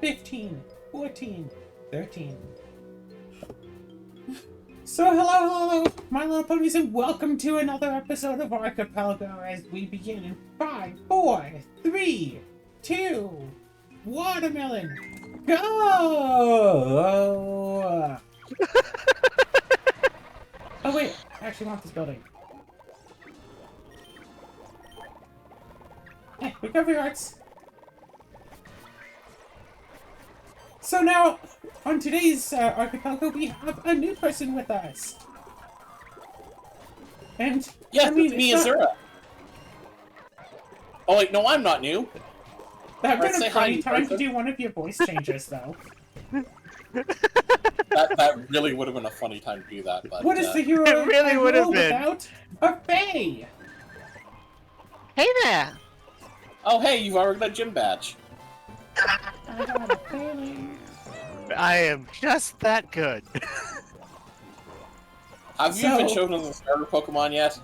15, 14, 13. So hello, My Little Ponies, and welcome to another episode of Archipelgo as we begin in 5, 4, 3, 2, watermelon, go! Oh wait, I actually want this building. Hey, recovery arts! So now, on today's Archipelgo, we have a new person with us. And, yes, I mean, it's me, not... Azura. Oh wait, no, I'm not new. That would have been a funny time person. to do one of your voice changes, though. that really would have been a funny time to do that, but... What is the hero It really would have been. without a Fae? Hey there! Oh hey, you've already got a gym badge. I got a feeling. I am just that good. Have you been shown as a starter Pokemon yet?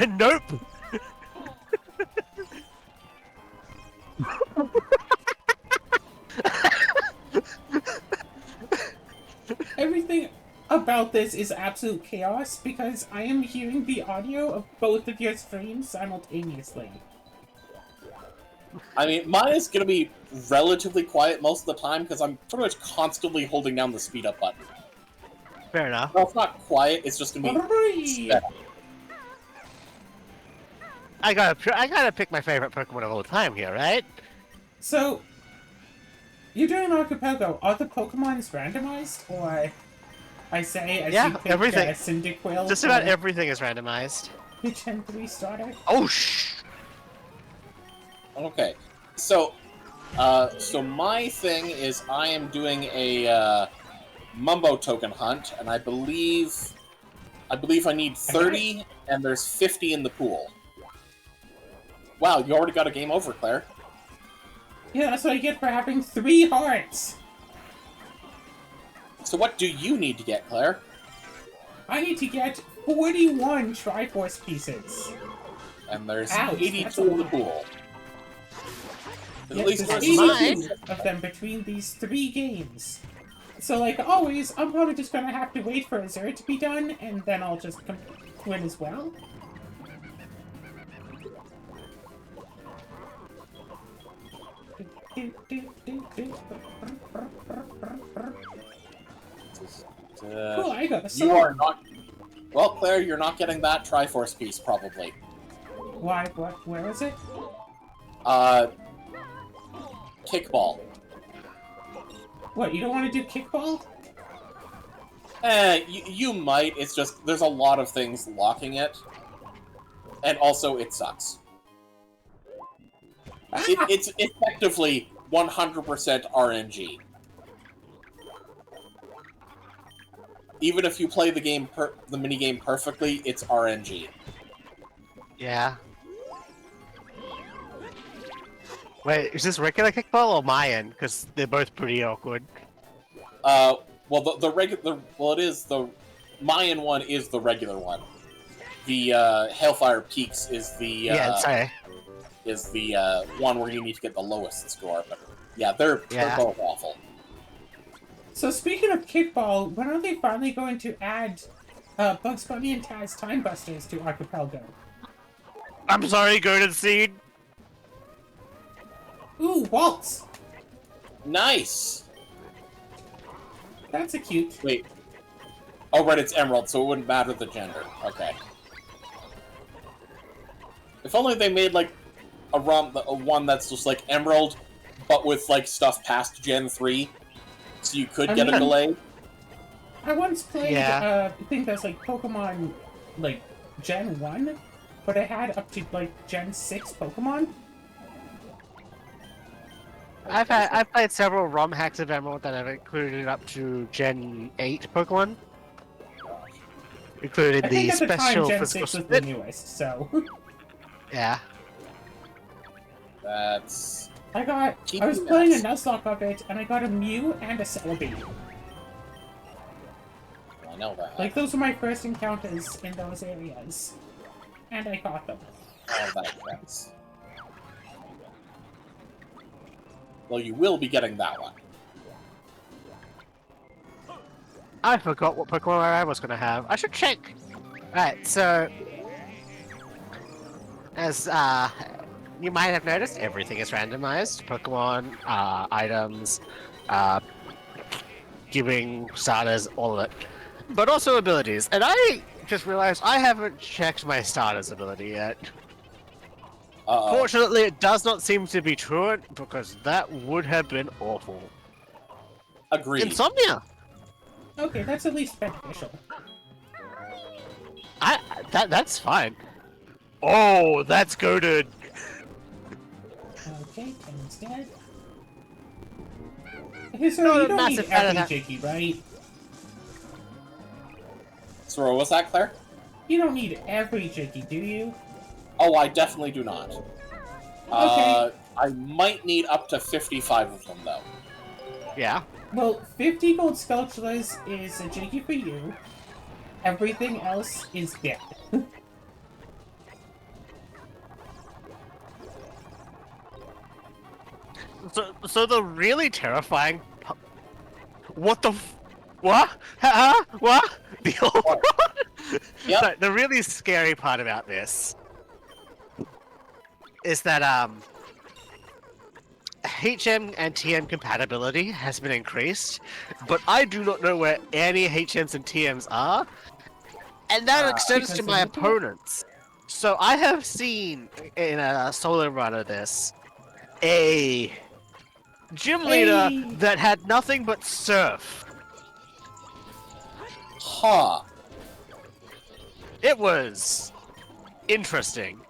Nope! Everything about this is absolute chaos because I am hearing the audio of both of your streams simultaneously. I mean, mine is gonna be relatively quiet most of the time because I'm pretty much constantly holding down the speed up button. Fair enough. Well, it's not quiet, it's just gonna be sped up. I gotta pick my favorite Pokemon of all time here, right? So, you're doing Archipelgo. Are the Pokemons randomized? Or, I say, Yeah, you pick, everything. Cyndaquil Just about everything is randomized. the Gen 3 starter? Oh, shh! Okay, so my thing is I am doing a Mumbo token hunt, and I believe I need 30, and there's 50 in the pool. Wow, you already got a game over, Claire. Yeah, that's what I get for having 3 hearts. So what do you need to get, Claire? I need to get 41 Triforce pieces. And there's Ouch, 82 in the pool. Yeah, At least there's there's 82 of them between these 3 games. So, like always, I'm probably just gonna have to wait for Azura to be done, and then I'll just win as well. Cool, I got a sword. You are not... Well, Claire, you're not getting that Triforce piece, probably. Why? What? Where is it? Kickball. What, you don't want to do kickball? You might, it's just, there's a lot of things locking it. And also, it sucks. It's effectively 100% RNG. Even if you play the game, the minigame perfectly, it's RNG. Yeah. Wait, is this regular kickball or Mayan? Because they're both pretty awkward. Well, the regular, well, it is the Mayan one is the regular one. The Hailfire Peaks is the one where you need to get the lowest score. But yeah, they're both awful. So speaking of kickball, when are they finally going to add Bugs Bunny and Taz Time Busters to Archipelgo? I'm sorry, Golden Seed. Ooh, Waltz! Nice! That's a cute. Wait. Oh, right, it's Emerald, so it wouldn't matter the gender. Okay. If only they made, like, a one that's just, like, Emerald, but with, like, stuff past Gen 3, so you could get a Gallade. I once played, I think that's, like, Pokemon, like, Gen 1, but I had up to, like, Gen 6 Pokemon. I've played several ROM hacks of Emerald that have included up to Gen 8 Pokemon. Including I think the at the special time, Gen physical 6 was the newest, so... Yeah. That's... I was playing a Nuzlocke of it, and I got a Mew and a Celebi. I know that. Like, those were my first encounters in those areas. And I caught them. Oh, that makes sense. Well, you will be getting that one. I forgot what Pokemon I was gonna have. I should check. Alright, so as you might have noticed, everything is randomized. Pokemon, items, giving starters, all of it. But also abilities. And I just realized I haven't checked my starters ability yet. Uh-oh. Fortunately, it does not seem to be truant, because that would have been awful. Agreed. Insomnia! Okay, that's at least beneficial. That's fine. Oh, that's goated. Okay, and instead... Okay, so No, you don't need massive fan of every that. Jiggy, right? So what was that, Claire? You don't need every Jiggy, do you? Oh, I definitely do not. Okay. I might need up to 55 of them, though. Yeah. Well, 50 gold spatulas is a Jiggy for you. Everything else is dead. So the really terrifying... What the what? Huh? What? The old one? Yep. So, the really scary part about this is that, HM and TM compatibility has been increased, but I do not know where any HMs and TMs are, and that extends to because my of the- opponents. So I have seen in a solo run of this a gym leader Hey! that had nothing but surf. Huh. It was interesting.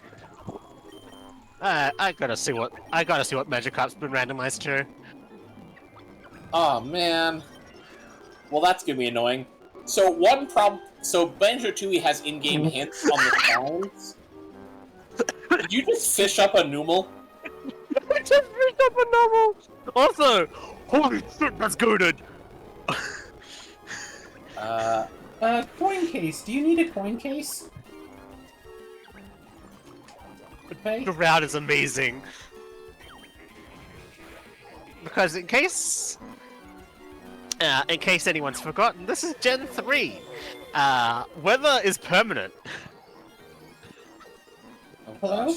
I gotta see what Magikarp's been randomized to. Oh, man. Well, that's gonna be annoying. So, one problem... So, Banjo-Tooie has in-game hints on the sounds. Did you just fish up a Numel? I just picked up a novel. Also, holy shit, that's goated. Coin case. Do you need a coin case? Okay. The route is amazing. Because in case anyone's forgotten, this is Gen 3. Weather is permanent. Oh, Hello?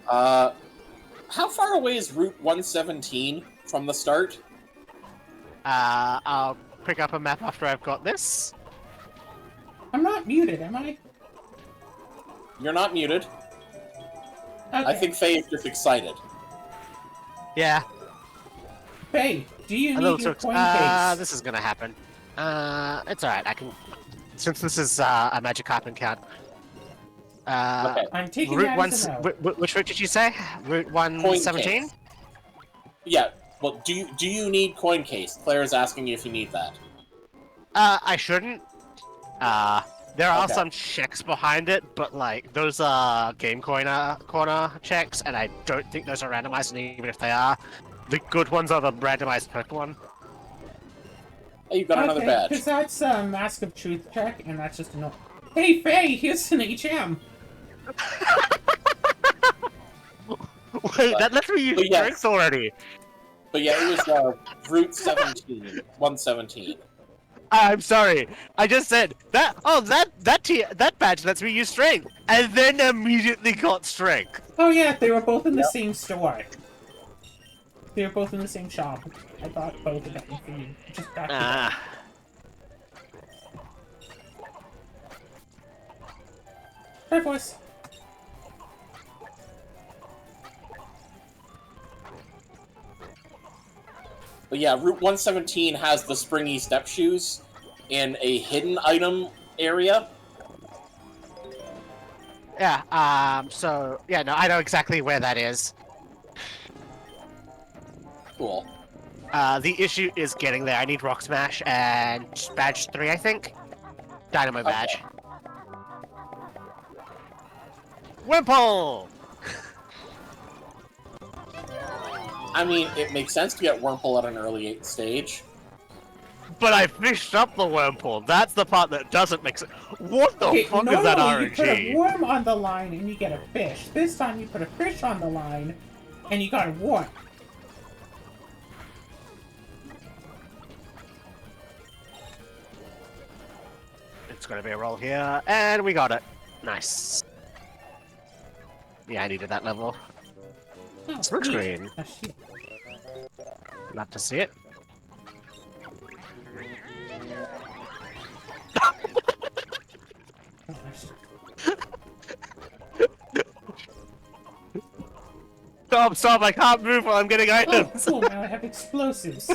gosh. How far away is Route 117 from the start? I'll pick up a map after I've got this. I'm not muted, am I? You're not muted. Okay. I think Faye is just excited. Yeah. Faye, do you A little need your too. coin case? This is gonna happen. It's alright. I can. Since this is a Magikarp account. Okay. I'm taking Route that one. as a no. Which route did you say? Route 117. case. Yeah. Well, do you need coin case? Claire is asking you if you need that. I shouldn't. There are Okay. some checks behind it, but like those are game corner checks, and I don't think those are randomized. And even if they are, the good ones are the randomized Pokemon. Hey, you've got another badge. because that's a Mask of Truth check, and that's just a no. Hey, Faye, here's an HM. Wait, that lets me use But yes. drinks already. But yeah, it was Route 17, 117. I'm sorry. I just said that. Oh, that badge lets me use strength, and then immediately got strength. Oh yeah, they were both in the same store. They were both in the same shop. I thought both of them for you. Just back to back. Ah. Right, boys. But yeah, Route 117 has the springy step shoes in a hidden item area. Yeah. So yeah, no, I know exactly where that is. Cool. The issue is getting there. I need Rock Smash and badge 3, I think. Dynamo badge. Okay. Wimple! I mean, it makes sense to get Wurmple at an early stage. But I fished up the Wurmple. That's the part that doesn't make sense. What the Okay, fuck is that normally you put a RNG? worm on the line and you get a fish. This time you put a fish on the line and you got a worm. It's gonna be a roll here, and we got it. Nice. Yeah, I needed that level. Oh, Smoke neat. screen. A shield. Love to see it. Stop, I can't move while I'm getting Oh, items! cool, now I have explosives.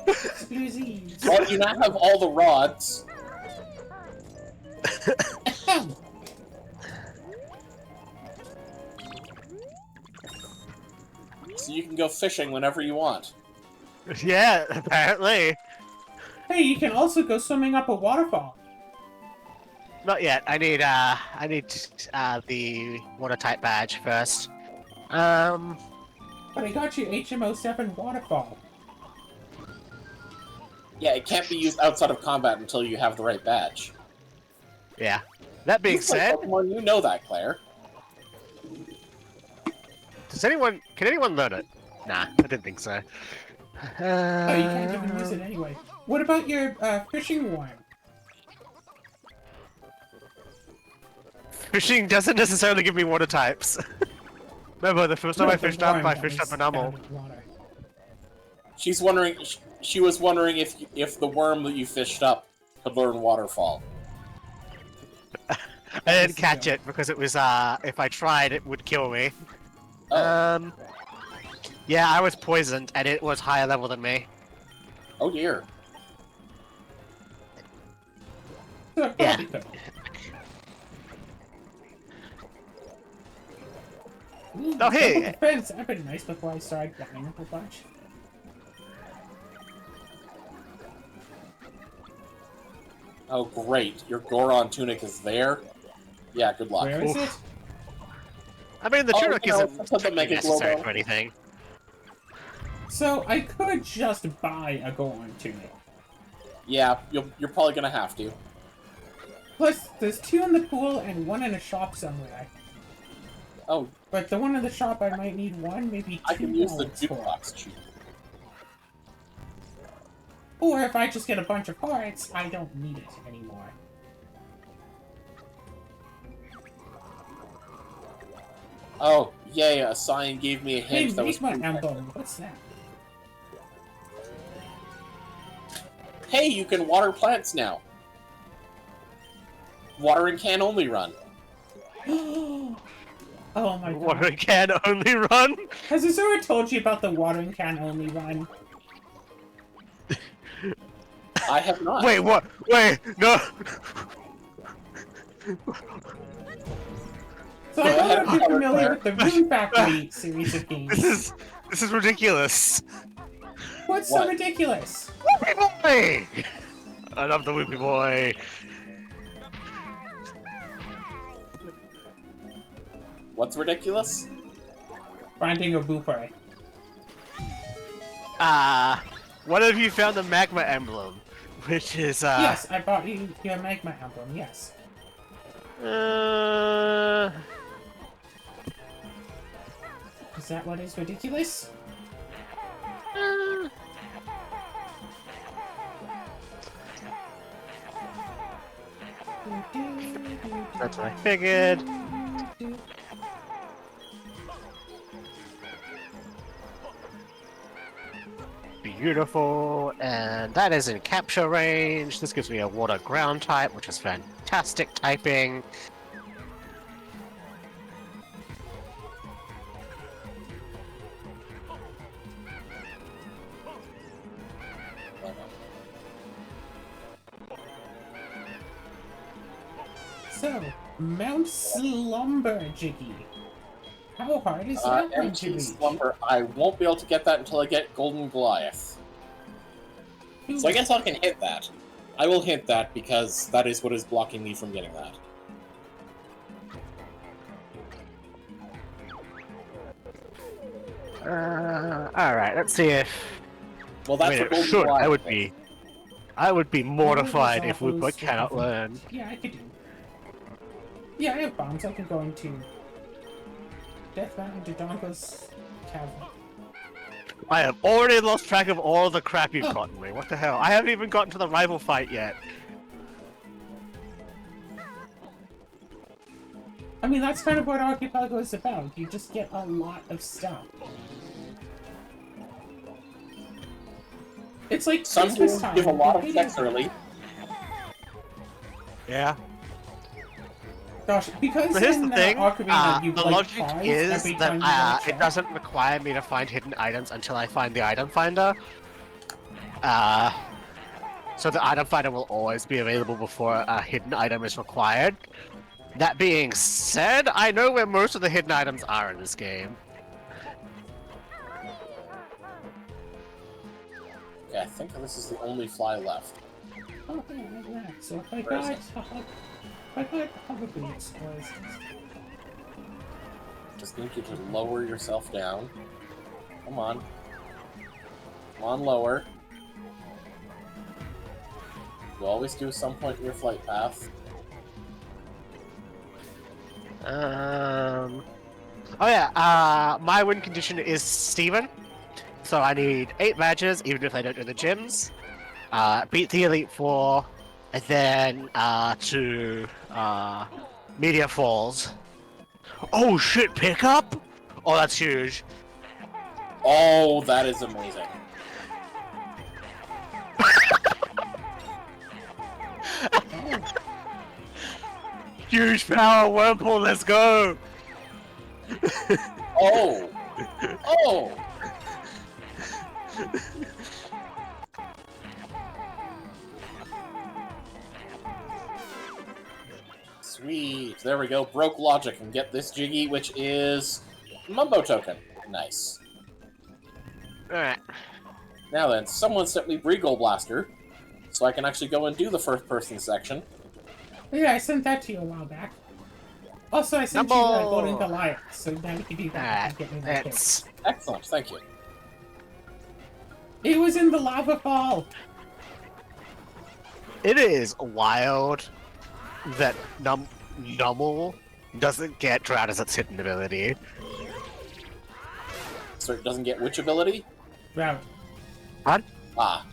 Explosives. Well, you now have all the rods. Ahem. So you can go fishing whenever you want. Yeah, apparently. Hey, you can also go swimming up a waterfall. Not yet. I need the water type badge first. But I got you HMO7 waterfall. Yeah, it can't be used outside of combat until you have the right badge. Yeah. That being You play said, Pokemon, you know that, Claire. can anyone learn it? Nah, I didn't think so. Oh, you can't even use it anyway. What about your fishing worm? Fishing doesn't necessarily give me water types. Remember, the first time I the fished up, worm I that fished was up an animal. found in water. She's wondering. She was wondering if the worm that you fished up could learn waterfall. I didn't catch it because it was, if I tried, it would kill me. Oh. Yeah, I was poisoned, and it was higher level than me. Oh dear. Yeah. Ooh, Oh, hey! double defense. That'd been nice before I started dying a bunch. Oh great, your Goron tunic is there? Yeah, good luck. Where is it? I mean, the Oh, tunic you know, isn't something make it necessary global. for anything. So I could just buy a Goron tunic. Yeah, you're probably gonna have to. Plus, there's 2 in the pool and 1 in a shop somewhere. Oh, But the one in the shop, I might need 1, maybe 2 I can use the bullets for. jukebox cheat. Or if I just get a bunch of parts, I don't need it anymore. Oh, yay, a sign gave me a Hey, hint that was my proof. emblem. What's that? Hey, you can water plants now. Watering can only run. Oh my god. Watering can only run? Has Azura told you about the watering can only run? I have not. Wait, what? Wait, no! So I don't know if you're familiar with the Rune Factory series of games. This is ridiculous. What's What? so ridiculous? Whoopie boy! I love the Whoopie boy. What's ridiculous? Finding a Boopray. What have you found the magma emblem? Which is, Yes, I bought you your magma emblem, yes. Is that what is ridiculous? That's what I figured. Beautiful, and that is in capture range. This gives me a water ground type, which is fantastic typing. So, Mount Slumber Jiggy. How hard is that going to Empty reach? slumber. I won't be able to get that until I get Golden Goliath. So I guess I can hit that. I will hit that because that is what is blocking me from getting that. Alright, let's see if... Well, that's I mean, what it Golden should. Goliath I would be mortified if Apples, Woopa cannot apples. learn. Yeah, I could do. Yeah, I have bombs. I can go into Death Mountain, Dodongo's Cavern. I have already lost track of all the crap you've Oh. gotten me. What the hell? I haven't even gotten to the rival fight yet. I mean, that's kind of what Archipelgo is about. You just get a lot of stuff. It's like Some Christmas games time. give a lot of It checks is- early. Yeah. Gosh, because But here's in the thing, Ocarina you the like logic pause is every time you that get a it doesn't require me to find hidden items until I find the item finder. So the item finder will always be available before a hidden item is required. That being said, I know where most of the hidden items are in this game. Okay, I think this is the only fly left. Okay, yeah. So if I Where is got, it? I got probably explosives. Just need you to lower yourself down. Come on. Come on, lower. You always do some point in your flight path. Oh yeah, my win condition is Steven. So I need 8 badges, even if I don't do the gyms. Beat the Elite Four, and then to Media Falls. Oh shit, pickup? Oh, that's huge. Oh, that is amazing. Huge power wormhole, let's go! Oh! Oh! Sweet. There we go. Broke logic and get this Jiggy, which is Mumbo token. Nice. Alright. Now then, someone sent me Breagle Blaster, so I can actually go and do the first person section. Yeah, I sent that to you a while back. Also, I sent you the Golden Goliath, so now you can do that. and get me that It's... kit. Excellent, thank you. It was in the lava fall. It is wild that Nummel doesn't get Drown as its hidden ability. So it doesn't get which ability? Right. What? Ah.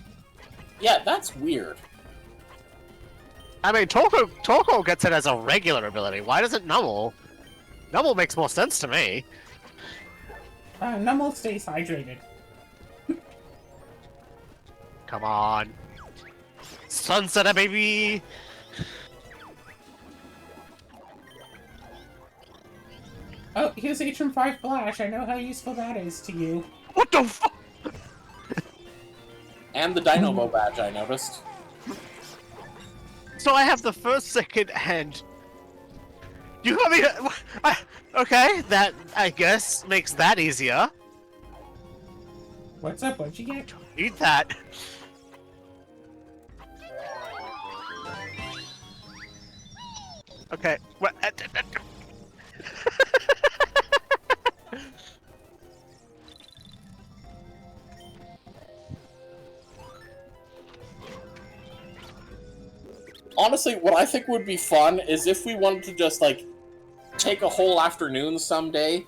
Yeah, that's weird. I mean, Torko gets it as a regular ability. Why doesn't Nummel? Nummel makes more sense to me. Nummel stays hydrated. Come on. Sunset, baby! Oh, here's HM5 Flash. I know how useful that is to you. What the fuck? And the Dynamo badge, I noticed. So I have the first, second, and... You got me... Okay, that, I guess, makes that easier. What's up? What'd you get? Need that. Okay, what... Honestly, what I think would be fun is if we wanted to just, like, take a whole afternoon someday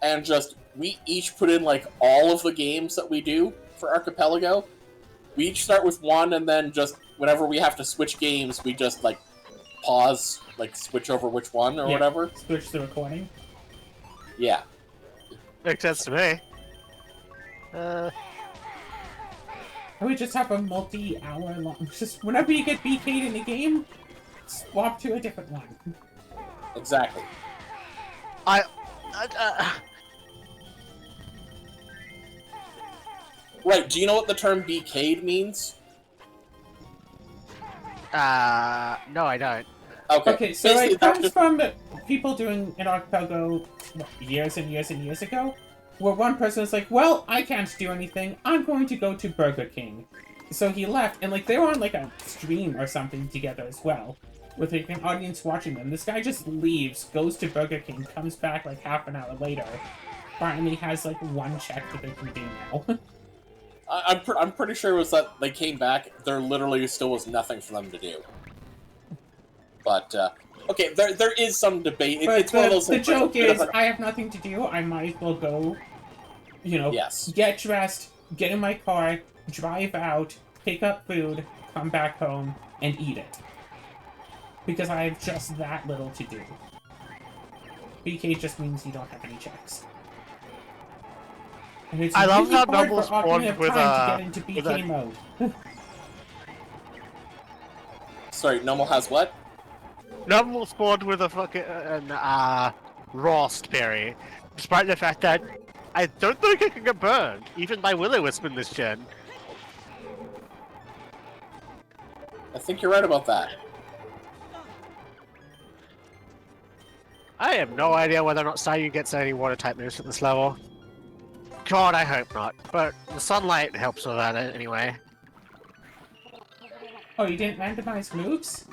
and just, we each put in, like, all of the games that we do for Archipelgo. We each start with one, and then just, whenever we have to switch games, we just, like, pause, like, switch over which one or whatever. Switch the recording. Yeah. Makes sense to me. I would just have a multi-hour long... Just whenever you get BK'd in a game, swap to a different one. Exactly. Right, do you know what the term BK'd means? No, I don't. Okay, so basically it that's comes just- from people doing an Archipelgo years and years and years ago, where one person was like, well, I can't do anything, I'm going to go to Burger King. So he left, and like they were on like a stream or something together as well, with like an audience watching them. This guy just leaves, goes to Burger King, comes back like half an hour later, finally has like one check that they can do now. I'm pretty sure it was that they came back, there literally still was nothing for them to do. But, okay, there is some debate. But It's one of those the things where joke it's a bit is, of a- I have nothing to do, I might as well go, you know, Yes. get dressed, get in my car, drive out, pick up food, come back home, and eat it. Because I have just that little to do. BK just means you don't have any checks. And it's I love really how hard Noble for Ocarina of spawned with Time to get into with BK mode. Sorry, Noble has what? Noble spawned with a fucking Rost berry, despite the fact that I don't think it can get burned, even by Will-O-Wisp in this gen. I think you're right about that. I have no idea whether or not Sayu gets any water type moves at this level. God, I hope not. But the sunlight helps with that anyway. Oh, you didn't randomize moves?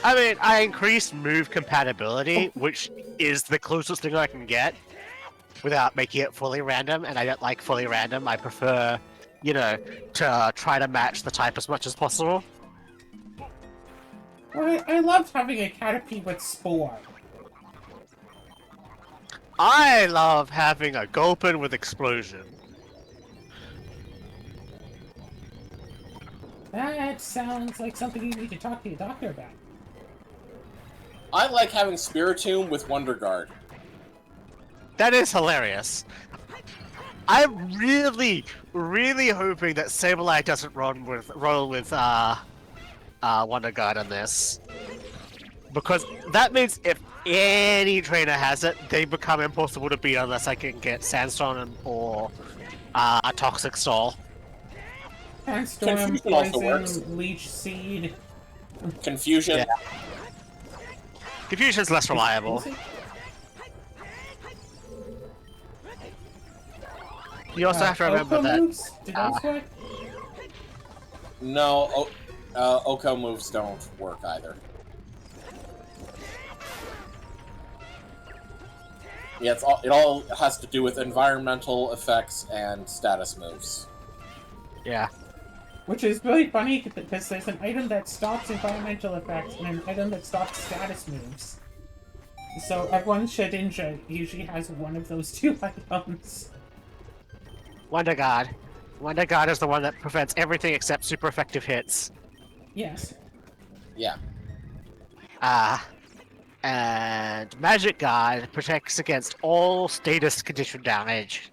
I mean, I increased move compatibility, which is the closest thing I can get without making it fully random, and I don't like fully random. I prefer, you know, to try to match the type as much as possible. Well, I loved having a Caterpie with Spore. I love having a Gulpin with Explosion. That sounds like something you need to talk to your doctor about. I like having Spiritomb with Wonder Guard. That is hilarious. I'm really, really hoping that Sableye doesn't roll with Wonder Guard on this, because that means if any trainer has it, they become impossible to beat unless I can get Sandstorm or a Toxic Stall. Sandstorm, Confusion also works. Poison, Leech Seed. Confusion. Yeah. Confusion's less reliable. You also have to remember Oko that. moves? Did those work? No, Oko moves don't work either. Yeah, it all has to do with environmental effects and status moves. Yeah. Which is really funny because there's an item that stops environmental effects and an item that stops status moves. So everyone Shedinja usually has one of those two items. Wonder Guard. Wonder Guard is the one that prevents everything except super effective hits. Yes. Yeah. And Magic Guard protects against all status condition damage.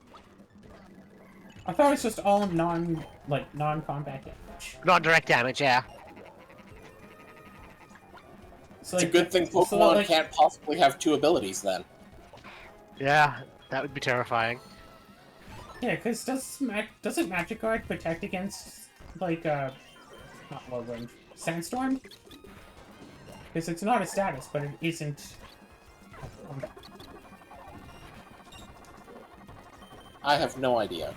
I thought it was just all non-combat damage. Non-direct damage, yeah. So, It's a good thing Pokemon so, can't possibly have two abilities then. Yeah, that would be terrifying. Yeah, because doesn't Magic Guard protect against, not low range, Sandstorm? Because it's not a status, but it isn't combat. I have no idea.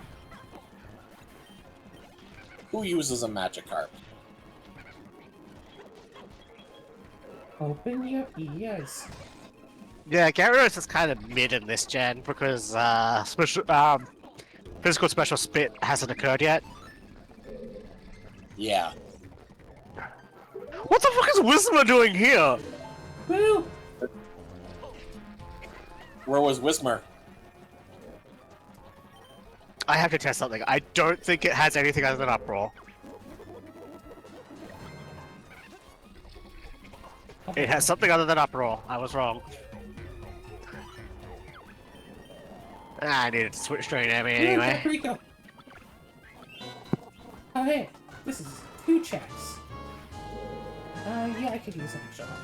Who uses a Magikarp? Open your ears. Yeah, Gyarados is kind of mid in this gen because physical special split hasn't occurred yet. Yeah. What the fuck is Whismur doing here? Woo! Where was Whismur? I have to test something. I don't think it has anything other than Uproar. It has something other than Uproar. I was wrong. I needed to switch train at me anyway. Rico. Oh hey, this is 2 checks. Yeah, I could use an extra one.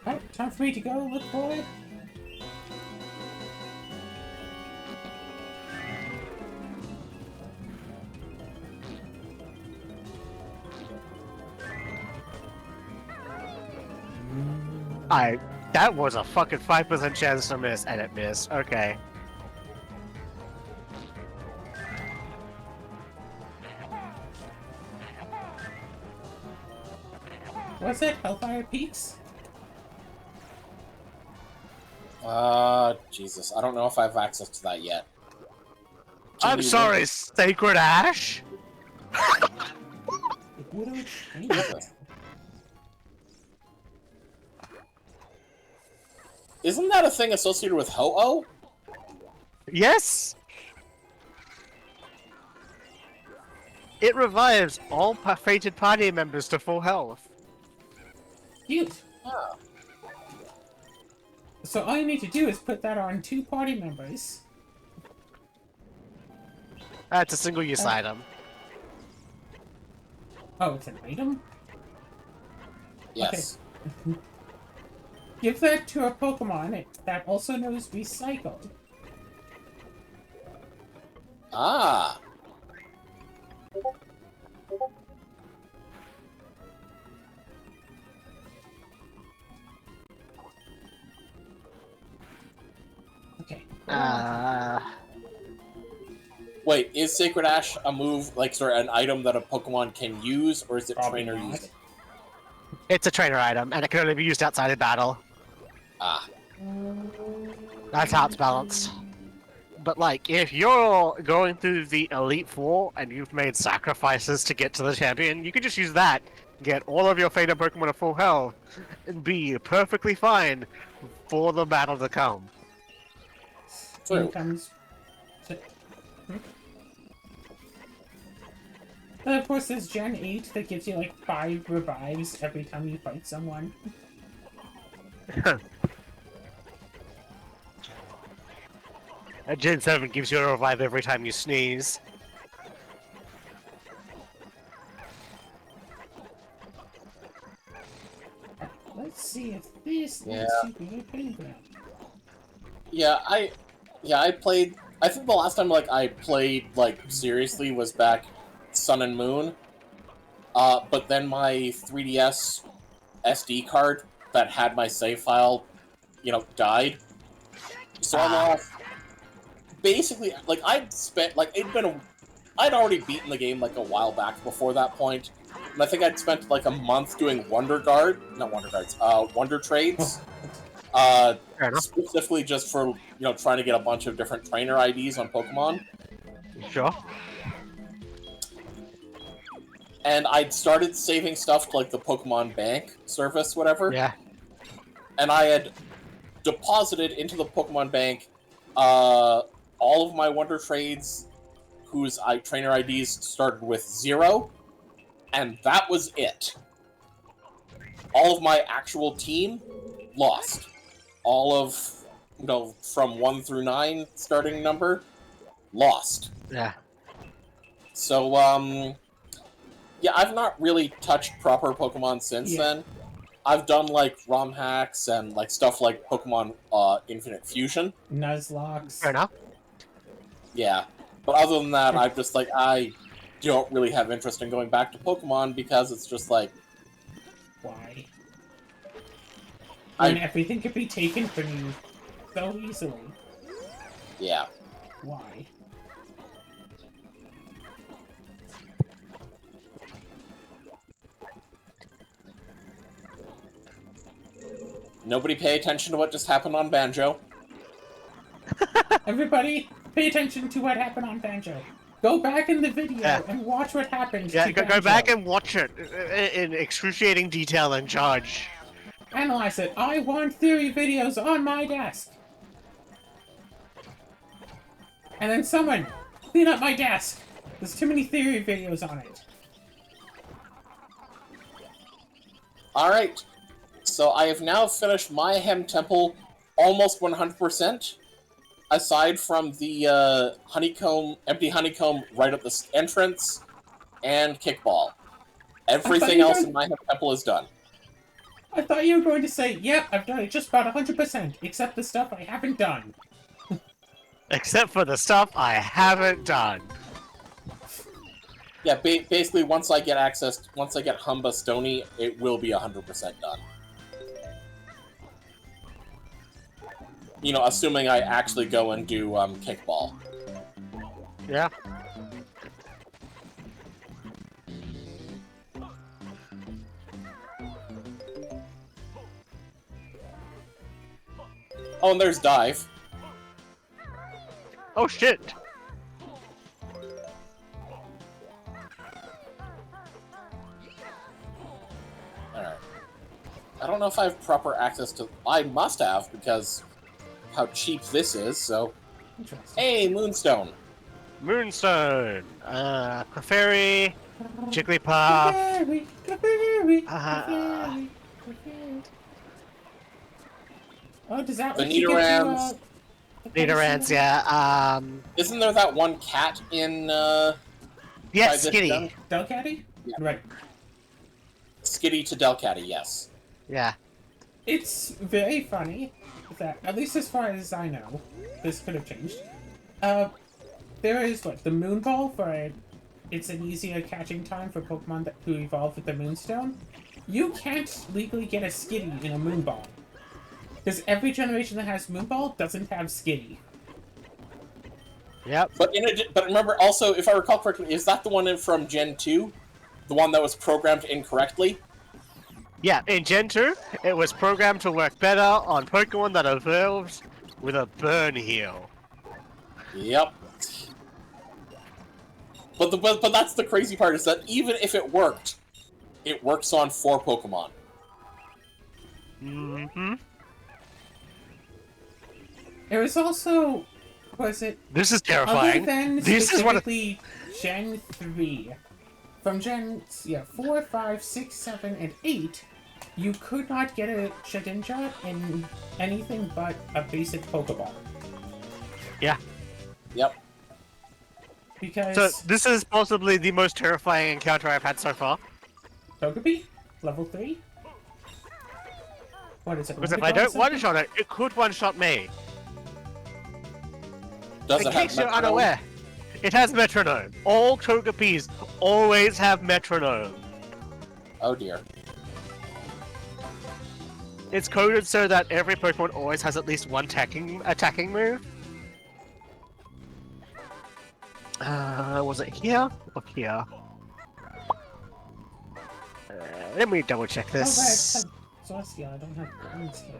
Alright, time for me to go look for it. That was a fucking 5% chance to miss, and it missed. Okay. What's it? Hellfire Peaks? Jesus. I don't know if I have access to that yet. I'm sorry, Sacred Ash? What do we train with? Isn't that a thing associated with Ho-Oh? Yes! It revives all fated party members to full health. Cute. Oh. So all you need to do is put that on 2 party members. That's a single-use item. Oh, it's an item? Yes. Okay. Give that to a Pokemon that also knows Recycled. Ah. Okay. Wait, is Sacred Ash a move, like, sort of an item that a Pokemon can use, or is it Probably trainer not. using? It's a trainer item, and it can only be used outside of battle. Ah. That's how it's balanced. But, like, if you're going through the Elite Four and you've made sacrifices to get to the champion, you can just use that, get all of your fated Pokemon to full health, and be perfectly fine for the battle to come. Here True. comes... And of course, there's Gen 8 that gives you like 5 revives every time you fight someone. And Gen 7 gives you a revive every time you sneeze. Let's see if this Yeah. lets you be a penguin. Yeah, I played... I think the last time, like, I played, like, seriously was back Sun and Moon. But then my 3DS SD card that had my save file, you know, died. So I lost... Basically, like, I'd spent... Like, I'd already beaten the game, like, a while back before that point. And I think I'd spent, like, a month doing Wonder Trades. Fair enough. Specifically just for, you know, trying to get a bunch of different trainer IDs on Pokemon. Sure. And I'd started saving stuff to, like, the Pokemon Bank service, whatever. Yeah. And I had deposited into the Pokemon Bank all of my Wonder Trades whose trainer IDs started with 0. And that was it. All of my actual team lost. All of, you know, from 1 through 9 starting number, lost. Yeah. So, yeah, I've not really touched proper Pokemon since then. I've done, like, ROM hacks and, like, stuff like Pokemon Infinite Fusion. Nuzlocke. Fair enough. Yeah. But other than that, I'm just like, I don't really have interest in going back to Pokemon because it's just like... Why? When I- everything could be taken from you so easily. Yeah. Why? Nobody pay attention to what just happened on Banjo. Everybody, pay attention to what happened on Banjo. Go back in the video and watch what happened Yeah, to go Banjo. back and watch it in excruciating detail and judge. Analyze it. I want theory videos on my desk. And then someone, clean up my desk. There's too many theory videos on it. Alright. So I have now finished my Hem Temple almost 100%. Aside from the empty honeycomb right at the entrance, and kickball. Everything else in my Hem Temple is done. I thought you were going to say, yep, I've done it just about 100%, except the stuff I haven't done. Except for the stuff I haven't done. Yeah, basically once I get Humba Stony, it will be 100% done. You know, assuming I actually go and do kickball. Yeah. Oh, and there's dive. Oh shit! don't know if I have proper access to... I must have, because how cheap this is, so... Interesting. Hey, Moonstone! Moonstone, Clefairy, Jigglypuff. Clefairy, Uh, Clefairy. Oh, does that The let you Nidorans. get to, Nidorans, yeah. Isn't there that one cat in, Yes, by this Skitty. gun? Delcatty? Yeah. Right. Skitty to Delcatty, yes. Yeah. It's very funny that, at least as far as I know, this could have changed. There is, what, the Moon Ball for it. It's an easier catching time for Pokemon who evolve with the Moonstone. You can't legally get a Skitty in a Moon Ball. Because every generation that has Moon Ball doesn't have Skitty. Yep. But but remember also, if I recall correctly, is that the one from Gen 2? The one that was programmed incorrectly? Yeah, in Gen 2, it was programmed to work better on Pokemon that evolved with a burn heal. Yep. But that's the crazy part, is that even if it worked, it works on 4 Pokemon. Mm-hmm. There was also... Was it... This is Other terrifying. than This is what... specifically Gen 3, from Gen 4, 5, 6, 7, and 8, you could not get a Shedinja in anything but a basic Pokeball. Yeah. Yep. Because... So, this is possibly the most terrifying encounter I've had so far. Togepi? Level 3? What is it? Because if I don't one-shot it, it could one-shot me. Does In it have case you're metronome? unaware, it has metronome. All Togepis always have metronome. Oh dear. It's coded so that every Pokemon always has at least one attacking move. Was it here or here? Let me double check Oh, right, this. Celestial, I don't have points here.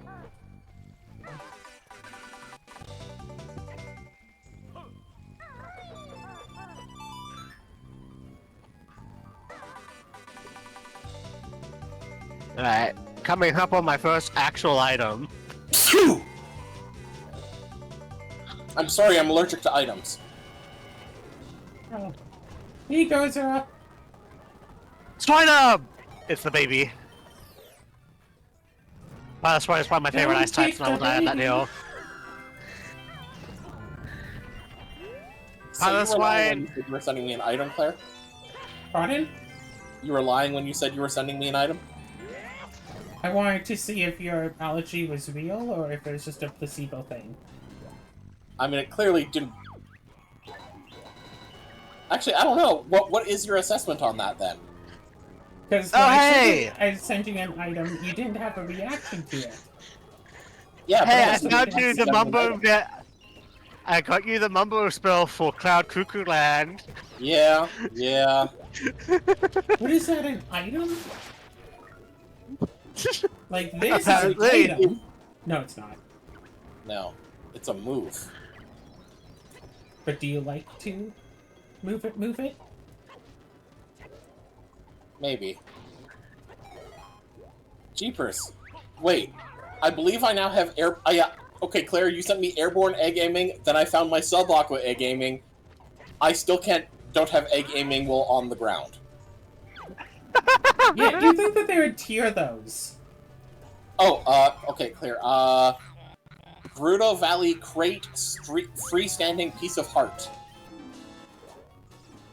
Alright, coming up on my first actual item. Phew! I'm sorry, I'm allergic to items. Oh. Here you go, Zera! Swinub! It's the baby. Wow, that's why it's one of my favorite Don't ice types, take and I will the die on that baby. deal. So that's you were lying why- when you said you were sending me an item, Claire? Pardon? You were lying when you said you were sending me an item? I wanted to see if your allergy was real or if it was just a placebo thing. I mean, it clearly didn't... Actually, I don't know. What is your assessment on that, then? Because Oh, hey! I sent you an item, you didn't have a reaction to it. Yeah, Hey, I but also found you you didn't the send me an Mumbo... item. I got you the Mumbo spell for Cloud Cuckoo Land. Yeah, yeah. What is that, an item? Like, this is Apparently. an item. No, it's not. No. It's a move. But do you like to move it, move it? Maybe. Jeepers. Wait. I believe I now have air... yeah. Okay, Claire, you sent me airborne egg aiming, then I found my sub-aqua egg aiming. I still don't have egg aiming while on the ground. Yeah, you think that they would tier those. Oh, okay, Claire. Gerudo Valley Crate freestanding piece of heart.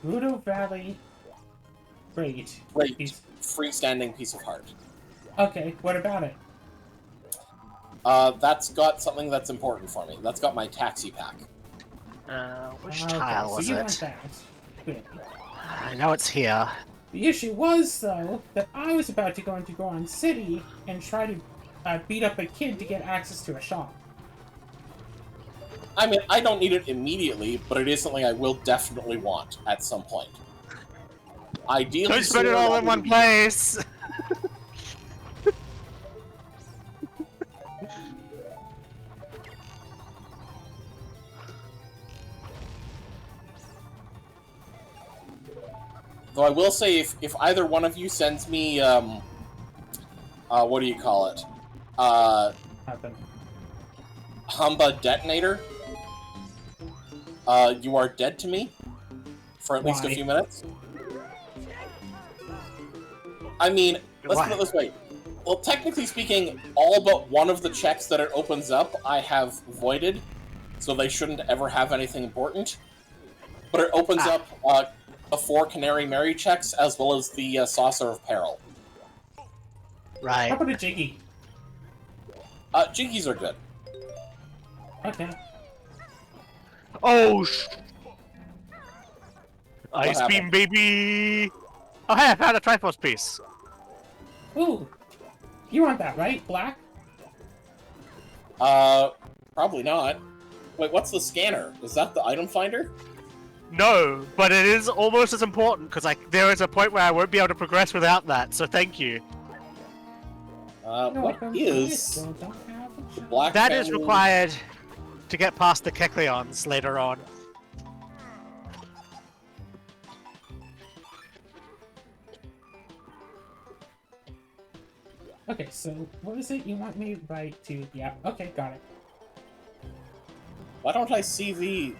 Rudo Valley. Great. Great. Piece- Freestanding piece of heart. Okay, what about it? That's got something that's important for me. That's got my taxi pack. Which Okay, tile so was you it? want that. Good. I know it's here. The issue was, though, that I was about to go into Goron City and try to beat up a kid to get access to a shop. I mean, I don't need it immediately, but it is something I will definitely want at some point. Ideally, Don't spend it sooner all rather in one than- place! Though I will say, if either one of you sends me what do you call it? Happen. Humba detonator. You are dead to me for at least a Why? few minutes. I mean, let's Why? put it this way. Well, technically speaking, all but one of the checks that it opens up, I have voided, so they shouldn't ever have anything important. But it opens up the 4 Canary Mary checks, as well as the Saucer of Peril. Right. How about a Jiggy? Jinkies are good. Okay. Oh, Ice happened? beam, baby! Oh, hey, I found a Triforce piece. Ooh. You want that, right? Black? Probably not. Wait, what's the scanner? Is that the item finder? No, but it is almost as important, because there is a point where I won't be able to progress without that, so thank you. What is the black That is family- required to get past the Kecleons later on. Okay, so what is it you want me right to? Yeah, okay, got it. Why don't I see the...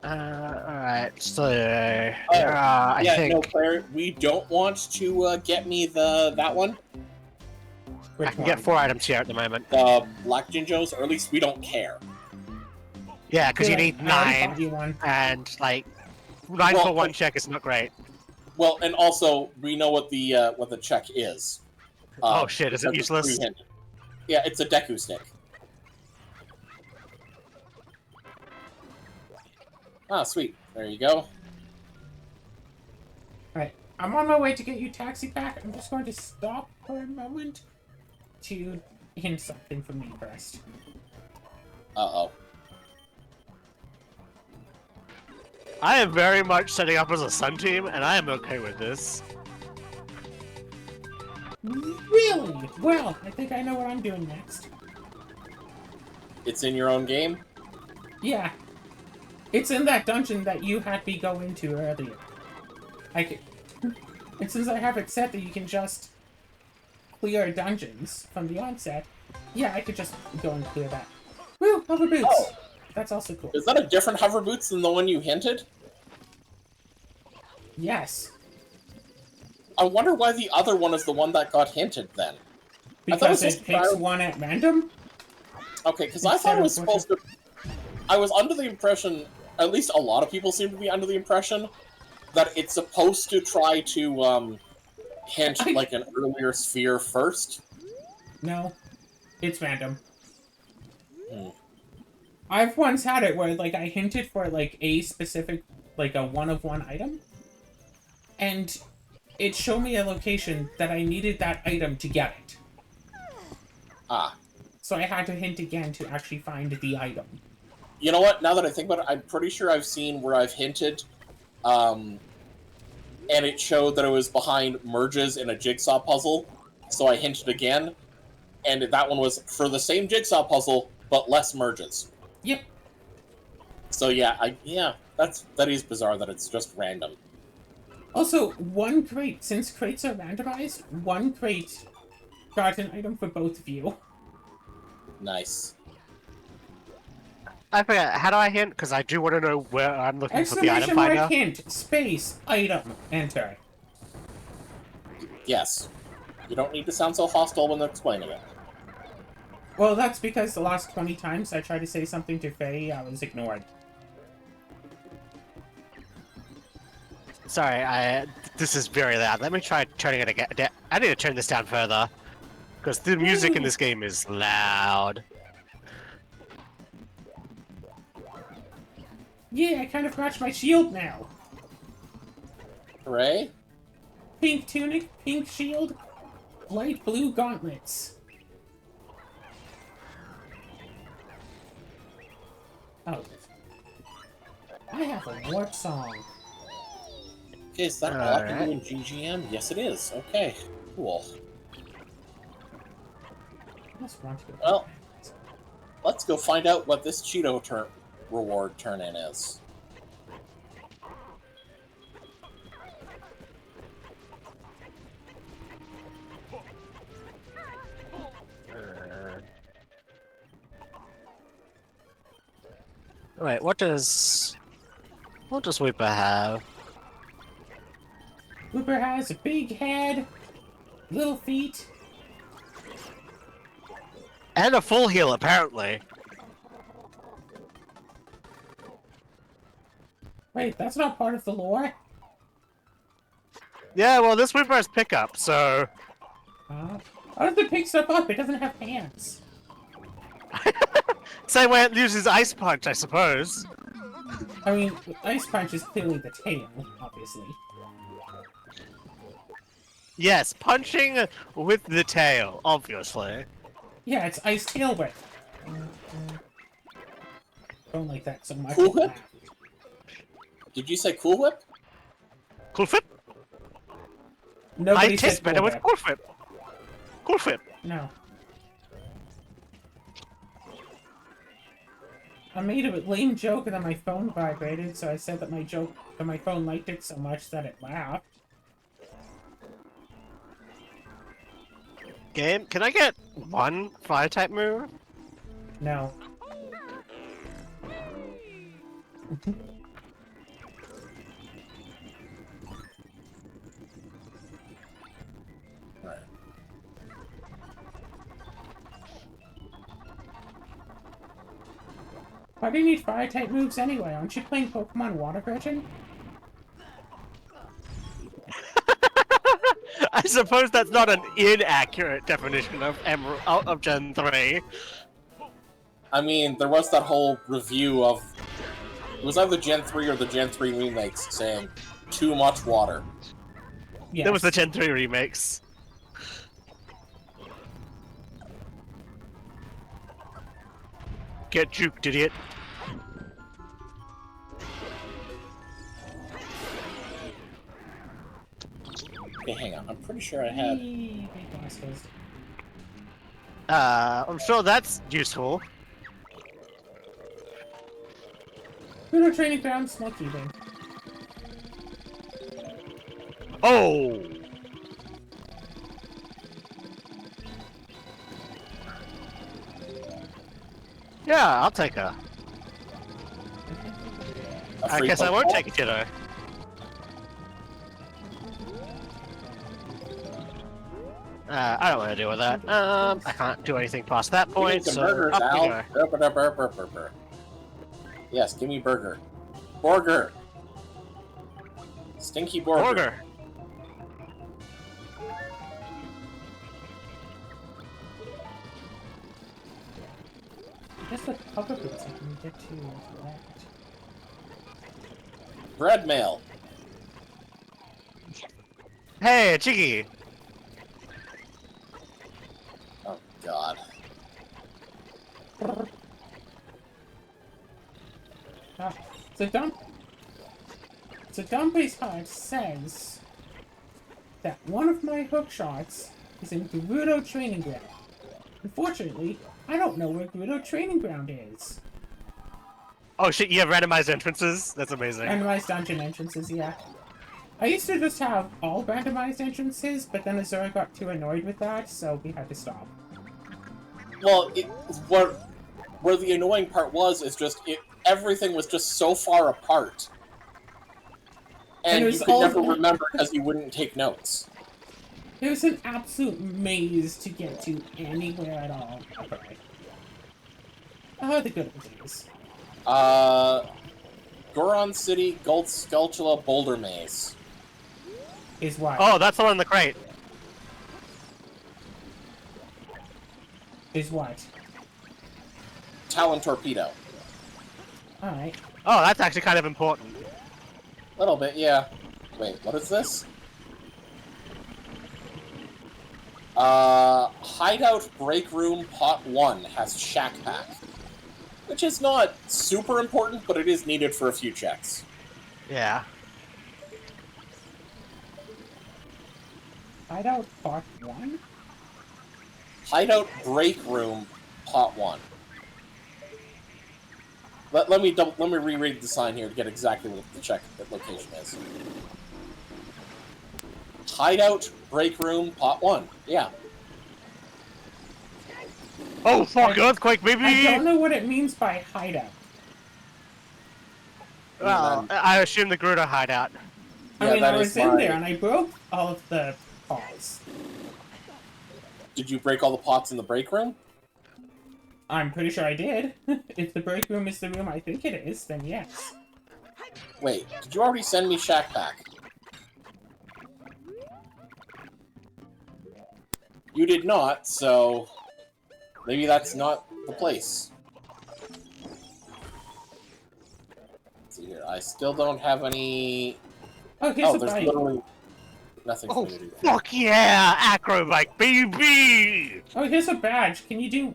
Alright, so... Oh, I yeah, think... no, Claire, we don't want to get me that one, I can get 4 items here at the moment. the Black Jinjos, or at least we don't care. Yeah, because you Good, need I already 9, bought you one. and, like, 9 Well, for 1 check is not great. Well, and also, we know what the check is. Oh shit, is it because it's useless? three-handed. Yeah, it's a Deku stick. Ah, sweet. There you go. Alright, I'm on my way to get you taxi pack. I'm just going to stop for a moment to hint something from me first. Uh-oh. I am very much setting up as a Sun team, and I am okay with this. Really? Well, I think I know what I'm doing next. It's in your own game? Yeah. It's in that dungeon that you had me go into earlier. And since I have it set that you can just clear dungeons from the onset, yeah, I could just go and clear that. Woo! Hover boots! Oh. That's also cool. Is that a different hover boots than the one you hinted? Yes. I wonder why the other one is the one that got hinted, then. Because was it picks supposed- one at random? Okay, because I thought it was Instead of supposed to... I was under the impression, at least a lot of people seem to be under the impression, that it's supposed to try to, hint, like, an earlier sphere first. No. It's random. Hmm. I've once had it where, like, I hinted for, like, a specific, like, a one-of-one item, and it showed me a location that I needed that item to get it. Ah. So I had to hint again to actually find the item. You know what? Now that I think about it, I'm pretty sure I've seen where I've hinted, and it showed that it was behind merges in a jigsaw puzzle, so I hinted again, and that one was for the same jigsaw puzzle, but less merges. Yep. So yeah, that is bizarre that it's just random. Also, one crate, since crates are randomized, one crate got an item for both of you. Nice. I forget, how do I hint? Because I do want to know where I'm looking for the item Exclamation mark finder. hint, space, item, enter. Yes. You don't need to sound so hostile when explaining it. Well, that's because the last 20 times I tried to say something to Faye, I was ignored. Sorry, this is very loud. Let me try turning it again. I need to turn this down further. Because the music in this game is loud. Yeah, I kind of match my shield now. Hooray? Pink tunic, pink shield, light blue gauntlets. Oh. I have a warp song. Okay, is that all I can do in Alright. GGM? Yes, it is. Okay, cool. I just want to go. Well, let's go find out what this Cheeto reward turn-in is. Wait, what does Weeper have? Looper has a big head, little feet. And a full heal, apparently. Wait, that's not part of the lore? Yeah, well, this Weeper has pickup, so... How does it pick stuff up? It doesn't have hands. Same way it uses Ice Punch, I suppose. I mean, Ice Punch is clearly the tail, obviously. Yes, punching with the tail, obviously. Yeah, it's Ice Tail Whip. Don't like that so much. Cool Whip? Did you say Cool Whip? Cool Whip? Nobody I said taste better Cool with Whip. Cool Whip. Cool Whip. No. I made a lame joke and then my phone vibrated, so I said that my phone liked it so much that it laughed. Game, can I get one fire-type move? No. Right. Why do you need fire-type moves anyway? Aren't you playing Pokemon Water Virgin? I suppose that's not an inaccurate definition of of Gen 3. I mean, there was that whole review of... It was either Gen 3 or the Gen 3 remakes saying, too much water. Yes. There was the Gen 3 remakes. Get juked, idiot. Okay, hang on. I'm pretty sure I had... Big monsters. I'm sure that's useful. Pluto Training Ground, Smoke Eating. Oh! Yeah, I'll take her. a I free guess I won't Pokeball? take a Ditto. I don't want to deal with that. I can't do anything past that We point, need some so burgers, up we Al. go. Burr. Yes, give me burger. Burger! Stinky burger. Burger! I guess the Pugger Boots I can get to collect. Bread mail. Hey, Jiggy! Oh, God. So Dumpy's Heart says that one of my hook shots is in Gerudo Training Ground. Unfortunately, I don't know where Gerudo Training Ground is. Oh shit, you have randomized entrances? That's amazing. Randomized dungeon entrances, yeah. I used to just have all randomized entrances, but then Azura got too annoyed with that, so we had to stop. Well, where the annoying part was is just everything was just so far apart, and it you was could all- never remember because you wouldn't take notes. It was an absolute maze to get to anywhere at all. Okay. Oh, the good old days. Goron City, Skulltula, Boulder Maze. Is what? Oh, that's the one in the crate. Is what? Talon Torpedo. Alright. Oh, that's actually kind of important. Little bit, yeah. Wait, what is this? Hideout Break Room Pot 1 has Shack Pack. Which is not super important, but it is needed for a few checks. Yeah. Hideout Part 1? Hideout Break Room Pot 1. Let me reread the sign here to get exactly what the location is. Hideout Break Room Pot 1. Yeah. Oh fuck, earthquake, baby! I don't know what it means by hideout. Well, I assume the Gruder hideout. Yeah, I mean, that I is was in my- there and I broke all of the pots. Did you break all the pots in the break room? I'm pretty sure I did. If the break room is the room I think it is, then yes. Wait, did you already send me Shack Pack? You did not, so maybe that's not the place. Let's see here. I still don't have any. Oh, here's a There's bike. literally nothing for Oh, me to do. fuck yeah! Acrobike, baby! Oh, here's a badge. Can you do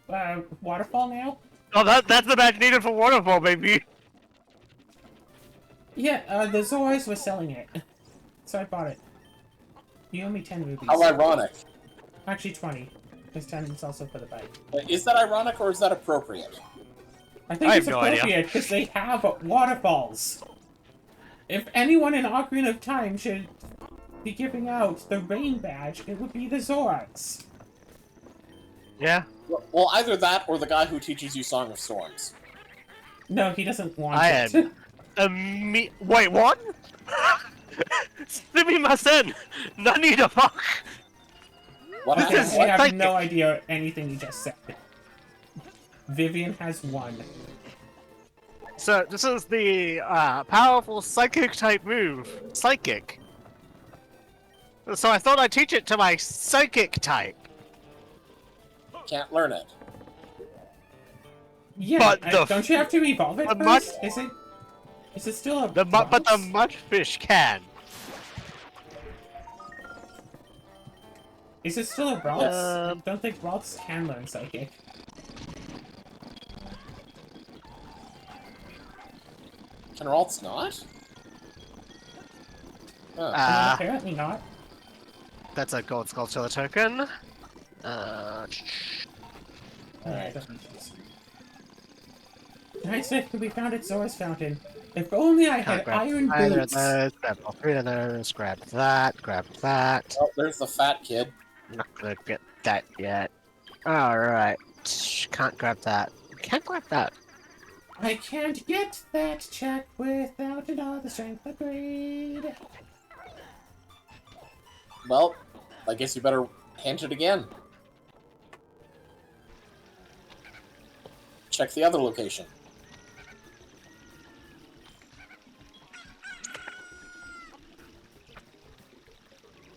waterfall now? Oh, that's the badge needed for waterfall, baby! Yeah, the Zoras were selling it. So I bought it. You owe me 10 rupees. How ironic. Actually 20. Because 10 is also for the bike. Is that ironic or is that appropriate? I think I it's have no idea. appropriate because they have waterfalls. If anyone in Ocarina of Time should be giving out the rain badge, it would be the Zoras. Yeah? Well, either that or the guy who teaches you Song of Storms. No, he doesn't want I it. am. Wait, what? Sumimasen! Nani the fuck? What Okay, happened? I have Thank no idea anything you just said. Vivian has one. So, this is the powerful psychic type move. Psychic. So I thought I'd teach it to my psychic type. Can't learn it. Yeah, But the don't you have to evolve it the first? Is it still a But the bronze? mudfish can. Is it still a bronze? I Um, don't think bronze can learn psychic. Can Ralts not? Huh. I mean, apparently not. That's a gold sculpture token. Yeah, Alright. it doesn't exist. Nice that we found at Zora's Fountain. If only I had iron either boots. of those, grab all three of those, grab that, grab that. Oh, there's the fat kid. Not gonna get that yet. Alright. Can't grab that. Can't grab that. I can't get that check without another strength upgrade. Well, I guess you better hint it again. Check the other location.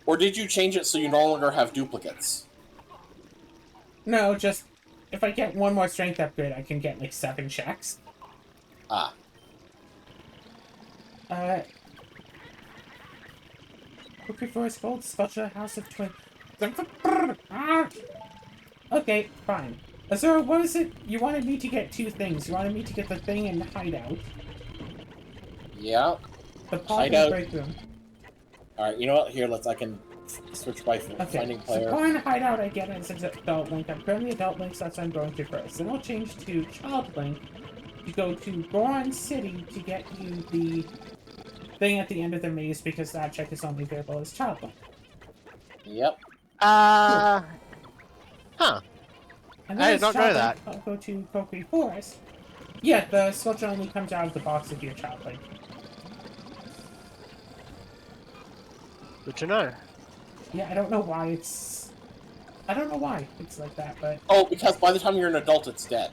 Or did you change it so you no longer have duplicates? No, just if I get one more strength upgrade, I can get like 7 checks. Ah. Cookie Forest Gold, Sculpture House of Twin. Okay, fine. Azura, what is it? You wanted me to get 2 things. You wanted me to get the thing in the hideout. Yeah. The pod in the Hideout. break room. Alright, you know what? Here, I can switch by Okay, finding so player. pod in the hideout I get as adult Link. I'm currently adult Link, so that's what I'm going to first. Then I'll change to Child Link to go to Goron City to get you the thing at the end of the maze because that check is only available as Child Link. Yep. Huh. And I then did as not know Child that. Link, I'll go to Cookie Forest. Yeah, the sculpture only comes out of the box if you're Child Link. Good to know. Yeah, I don't know why it's... I don't know why it's like that, but... Oh, because by the time you're an adult, it's dead.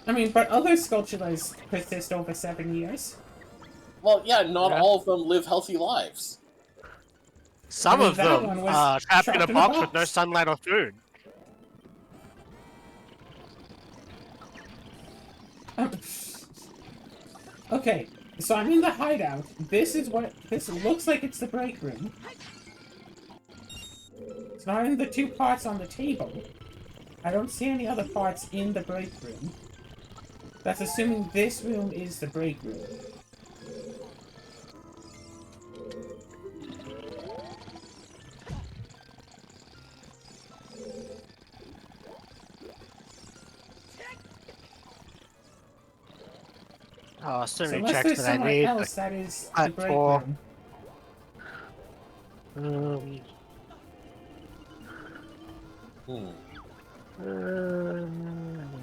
I mean, but other sculptures persist over 7 years. Well, yeah, not Yeah. all of them live healthy lives. Some I mean, of that them one was are trapped in a box with no sunlight or food. Okay, so I'm in the hideout. This is what... This looks like it's the break room. It's not in the 2 parts on the table. I don't see any other parts in the break room. That's assuming this room is the break room. Oh, so So many unless checks there's that I somewhere need. else that is the At break 4. room.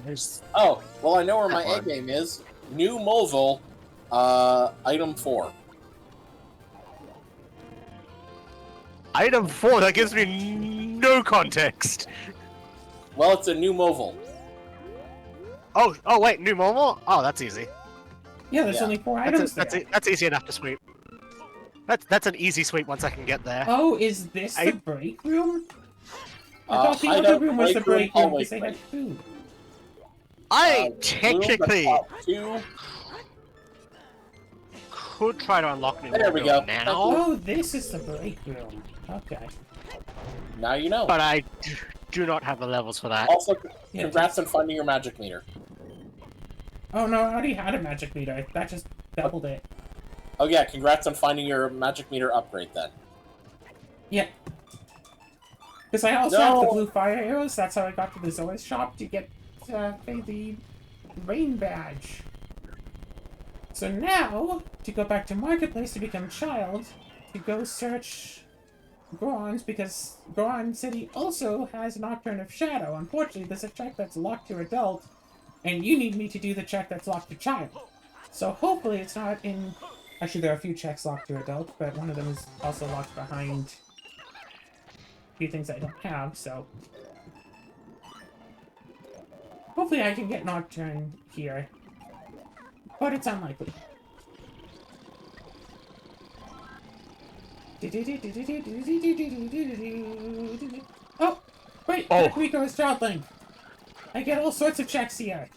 There's... Oh, well, I know where my That A one. game is. New Movil, Item 4. Item 4, that gives me no context. Well, it's a new mobile. Oh wait, new mobile? Oh, that's easy. Yeah, there's Yeah. only 4 items That's there. that's easy enough to sweep. That's an easy sweep once I can get there. Oh, is this the break room? I thought the hideout, other room was the break room, break room hallway because they had food. I Room, technically the top 2. could try to unlock new There we mobile go. now, Oh, this is the break room. Okay. Now you know. but I do not have the levels for that. Also, Yeah, congrats on finding your magic meter. Oh no, I already had a magic meter. That just doubled it. Oh yeah, congrats on finding your magic meter upgrade then. Yeah. Because I also have the No. blue fire arrows. That's how I got to the Zoa's shop to get pay the rain badge. So now, to go back to Marketplace to become child, to go search Goron's, because Goron City also has Nocturne of Shadow. Unfortunately, there's a check that's locked to adult, and you need me to do the check that's locked to child. So hopefully it's not in... Actually, there are a few checks locked to adult, but one of them is also locked behind a few things I don't have, so... Hopefully I can get Nocturne here. But it's unlikely. Oh! Wait! Oh. Rico's Childling! I get all sorts of checks here!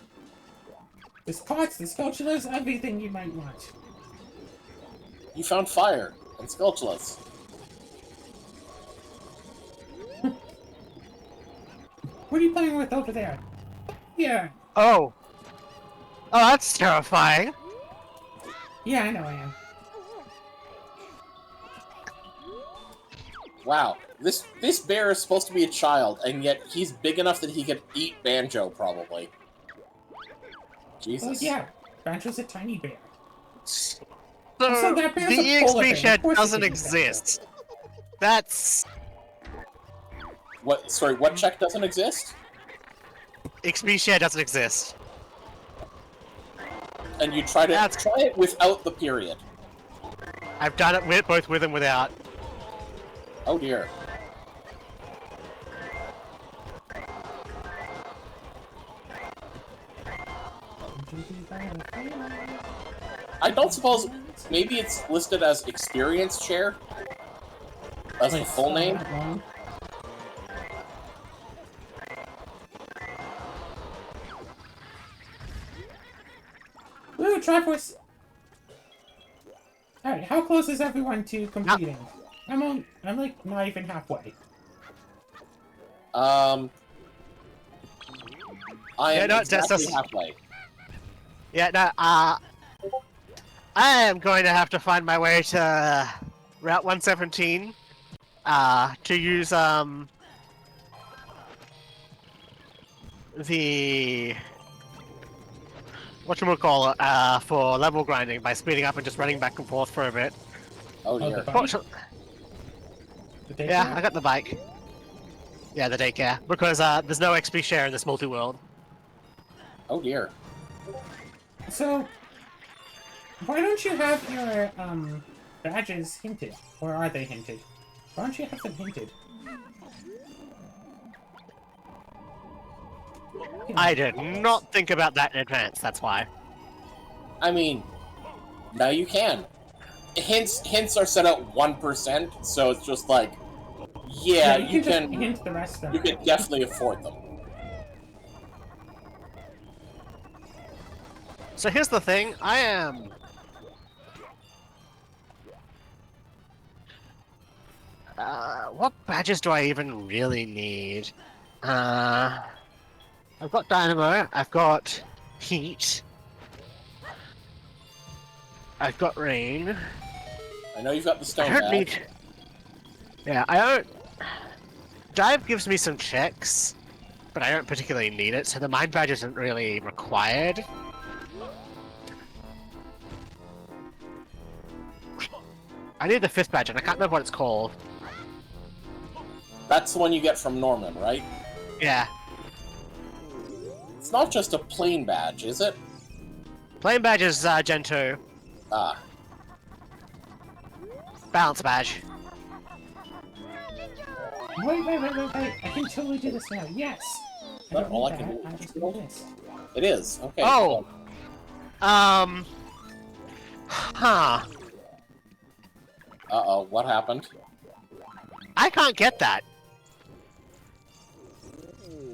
There's pots, there's sculptures, everything you might want. You found fire and sculptures. What are you playing with over there? Here! Oh, that's terrifying. Yeah, I know I am. Wow, this bear is supposed to be a child, and yet he's big enough that he could eat Banjo, probably. Jesus. Oh yeah, Banjo's a tiny bear. So, Also, that bear's the a polar bear. EXP shed Of course it doesn't can eat Banjo. exist. That's... What? Sorry, what check doesn't exist? XP share doesn't exist. And you try it without the period. I've done it with both with and without. Oh dear. I don't suppose maybe it's listed as experience share as the full name. Woo, Triforce! Alright, how close is everyone to completing? I'm like not even halfway. I am no, exactly that's- halfway. Yeah, no, I am going to have to find my way to Route 117, to use, the... whatchamacallit, for level grinding by speeding up and just running back and forth for a bit. Oh the dear. bike? Fortu- The daycare? Yeah, I got the bike. Yeah, the daycare. Because, there's no XP share in this multi-world. Oh dear. So, why don't you have your, badges hinted? Or are they hinted? Why don't you have them hinted? I did not think about that in advance, that's why. I mean, now you can. Hints are set at 1%, so it's just like, yeah, you just can hint the rest of you can definitely afford them. So here's the thing, I am... what badges do I even really need? I've got Dynamo, I've got Heat, I've got Rain. I know you've got the I stone don't badge. need... Yeah, I don't... Dive gives me some checks, but I don't particularly need it, so the Mind badge isn't really required. I need the 5th badge, and I can't remember what it's called. That's the one you get from Norman, right? Yeah. It's not just a plain badge, is it? Plain badge is Gen 2. Ah. Balance badge. Wait. I can totally do this now. Yes. I But don't all need I can that. do I is just do this. It is. Okay. Oh. well, Huh. Uh-oh, what happened? I can't get that.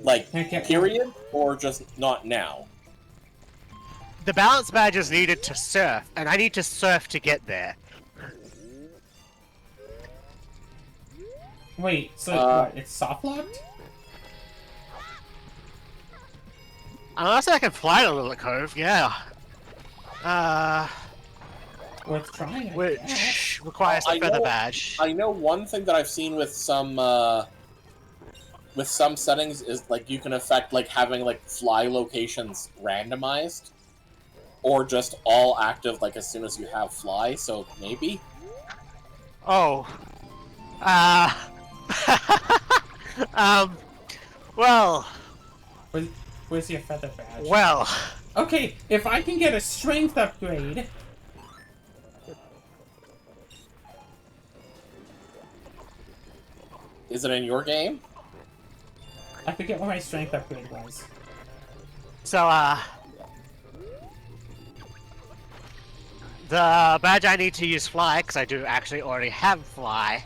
Like, Can't get period? Or just not now? The balance badge is needed to surf, and I need to surf to get there. Wait, so what? It's soft locked? Unless I can fly to Lilith Cove, yeah. Worth trying, I guess. Which requires I a feather know- badge. I know one thing that I've seen with some settings is, like, you can affect, like, having, like, fly locations randomized. Or just all active, like, as soon as you have fly, so maybe? Oh. Well. Where's your feather badge? Well. Okay, if I can get a strength upgrade... Is it in your game? I forget what my strength upgrade was. So, the badge I need to use fly, because I do actually already have fly,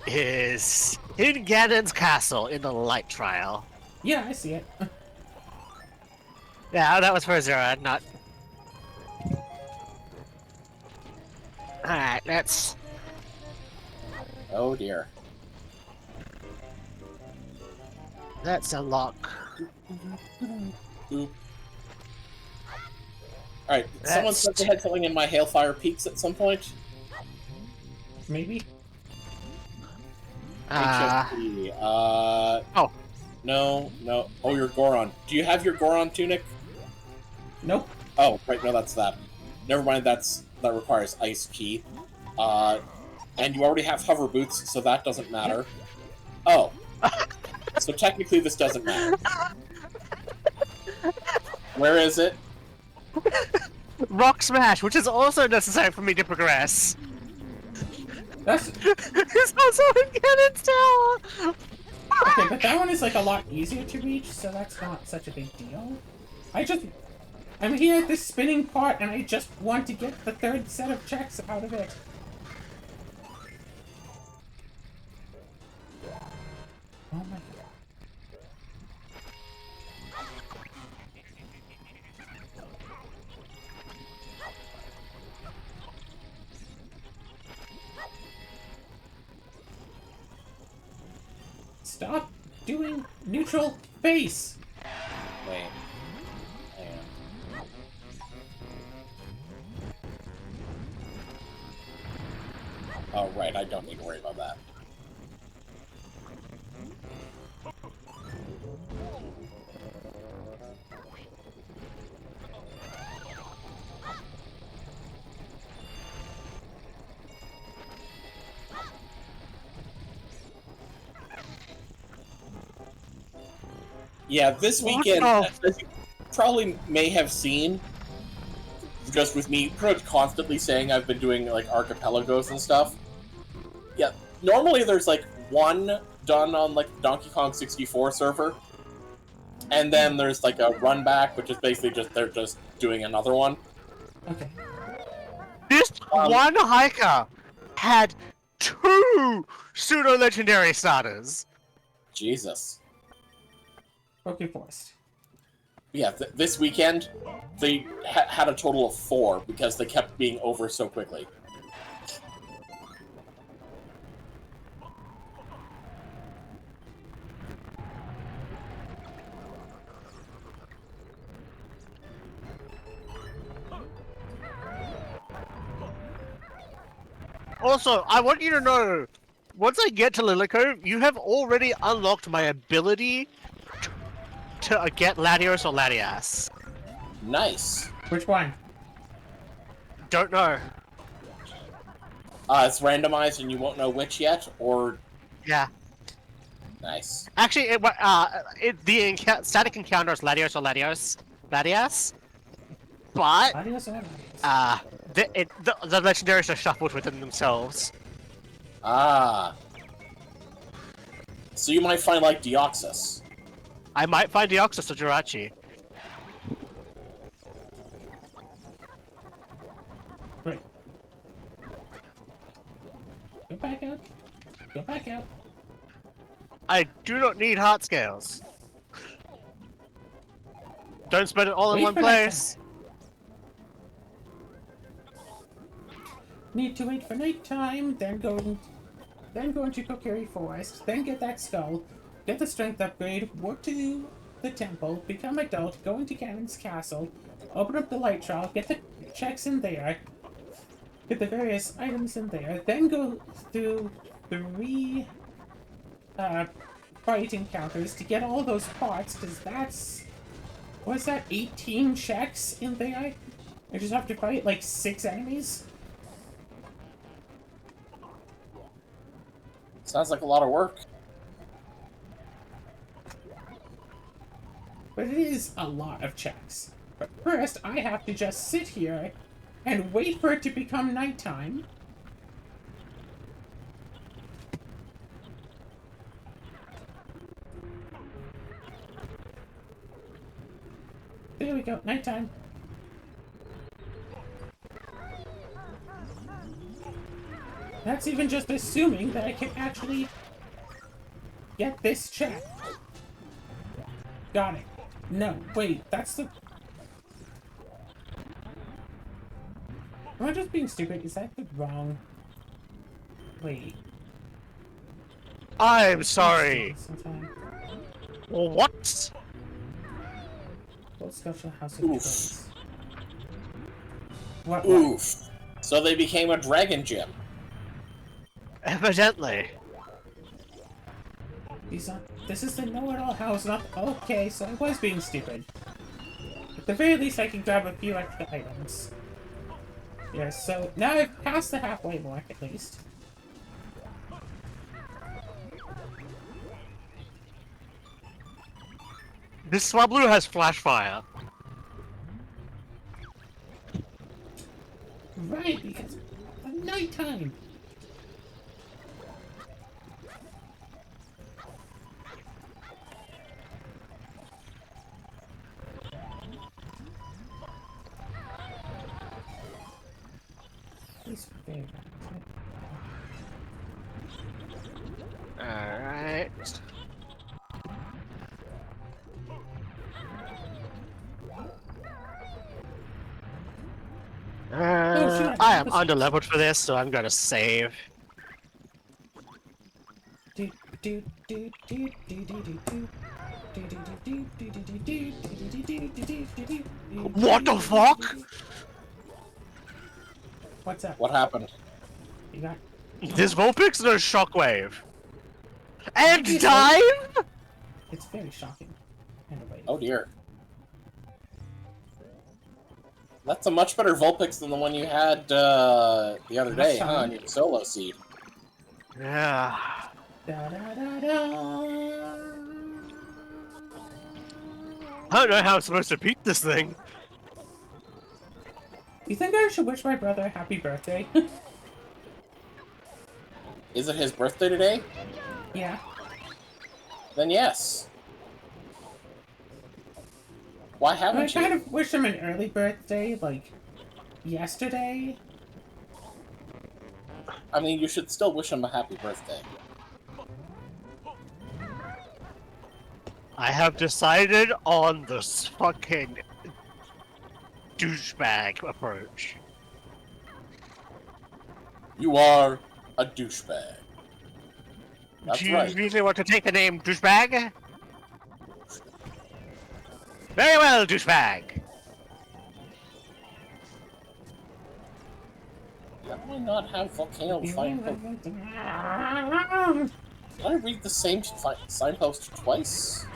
is in Ganon's castle in the light trial. Yeah, I see it. Yeah, that was for Zera, not... Alright, let's... Oh dear. Let's unlock... Oop. Alright, someone said they had something in my Hailfire Peaks at some point? Maybe? HSP. Oh. No. Oh, your Goron. Do you have your Goron tunic? Nope. Oh, right, no, that's that. Never mind, that requires Ice Key. And you already have hover boots, so that doesn't matter. Oh. So technically this doesn't matter. Where is it? Rock Smash, which is also necessary for me to progress. That's... It's also in Ganon's tower! Okay, but that one is like a lot easier to reach, so that's not such a big deal. I'm here at this spinning part, and I just want to get the third set of checks out of it. Oh my god. Stop doing neutral face! Wait. Hang on. Oh, right, I don't need to worry about that. Yeah, this weekend, as you probably may have seen, just with me pretty much constantly saying I've been doing, like, archipelagos and stuff. Yeah, normally there's, like, one done on, like, Donkey Kong 64 server, and then there's, like, a run back, which is basically just, they're just doing another one. Okay. This one hiker had 2 pseudo-legendary starters. Jesus. Okay, Forest. Yeah, this weekend, they had a total of 4, because they kept being over so quickly. Also, I want you to know, once I get to Lilith Cove, you have already unlocked my ability to get Latios or Latias. Nice. Which one? Don't know. It's randomized and you won't know which yet, or... Yeah. Nice. Actually, the static encounter is Latios or Latias. But, Adios or Adios? The legendaries are shuffled within themselves. Ah. So you might find, like, Deoxys. I might find Deoxys or Jirachi. Right. Go back out. Go back out. I do not need heart scales. Don't spend it all in Wait one for nighttime. place. Need to wait for nighttime, then go into Kokiri Forest, then get that skull, get the strength upgrade, work to the temple, become adult, go into Ganon's castle, open up the light trial, get the checks in there, get the various items in there, then go through 3 fight encounters to get all those parts, because that's... What's that, 18 checks in there? I just have to fight, like, 6 enemies? Sounds like a lot of work. But it is a lot of checks. But first, I have to just sit here and wait for it to become nighttime. There we go, nighttime. That's even just assuming that I can actually get this check. Got it. No, wait, that's the... Am I just being stupid? Is that the wrong... Wait. I'm sorry. Sometime. What? Old Sculpture House of Oof. Twins. What? Oof. So they became a dragon gym. Evidently. This is the know-it-all house, not... Okay, so I was being stupid. At the very least, I can grab a few extra items. Yeah, so now I've passed the halfway mark, at least. This Swablu has flash fire. Right, because of nighttime. Alright. I am under-leveled for this, so I'm gonna save. What the fuck? What's up? What happened? You got... This Vulpix knows Shockwave. And Obviously. dive? It's very shocking. Anyway. Oh dear. That's a much better Vulpix than the one you had the other day, huh? On your solo seed. Yeah. Da, da, da, da. I don't know how I'm supposed to beat this thing. You think I should wish my brother a happy birthday? Is it his birthday today? Yeah. Then yes. Why I haven't you? kind of wish him an early birthday, like, yesterday. I mean, you should still wish him a happy birthday. I have decided on this fucking douchebag approach. You are a douchebag. That's Do you right. really want to take the name douchebag? Very well, douchebag. How do I not have Volcano Signpost? Did I read the same signpost twice?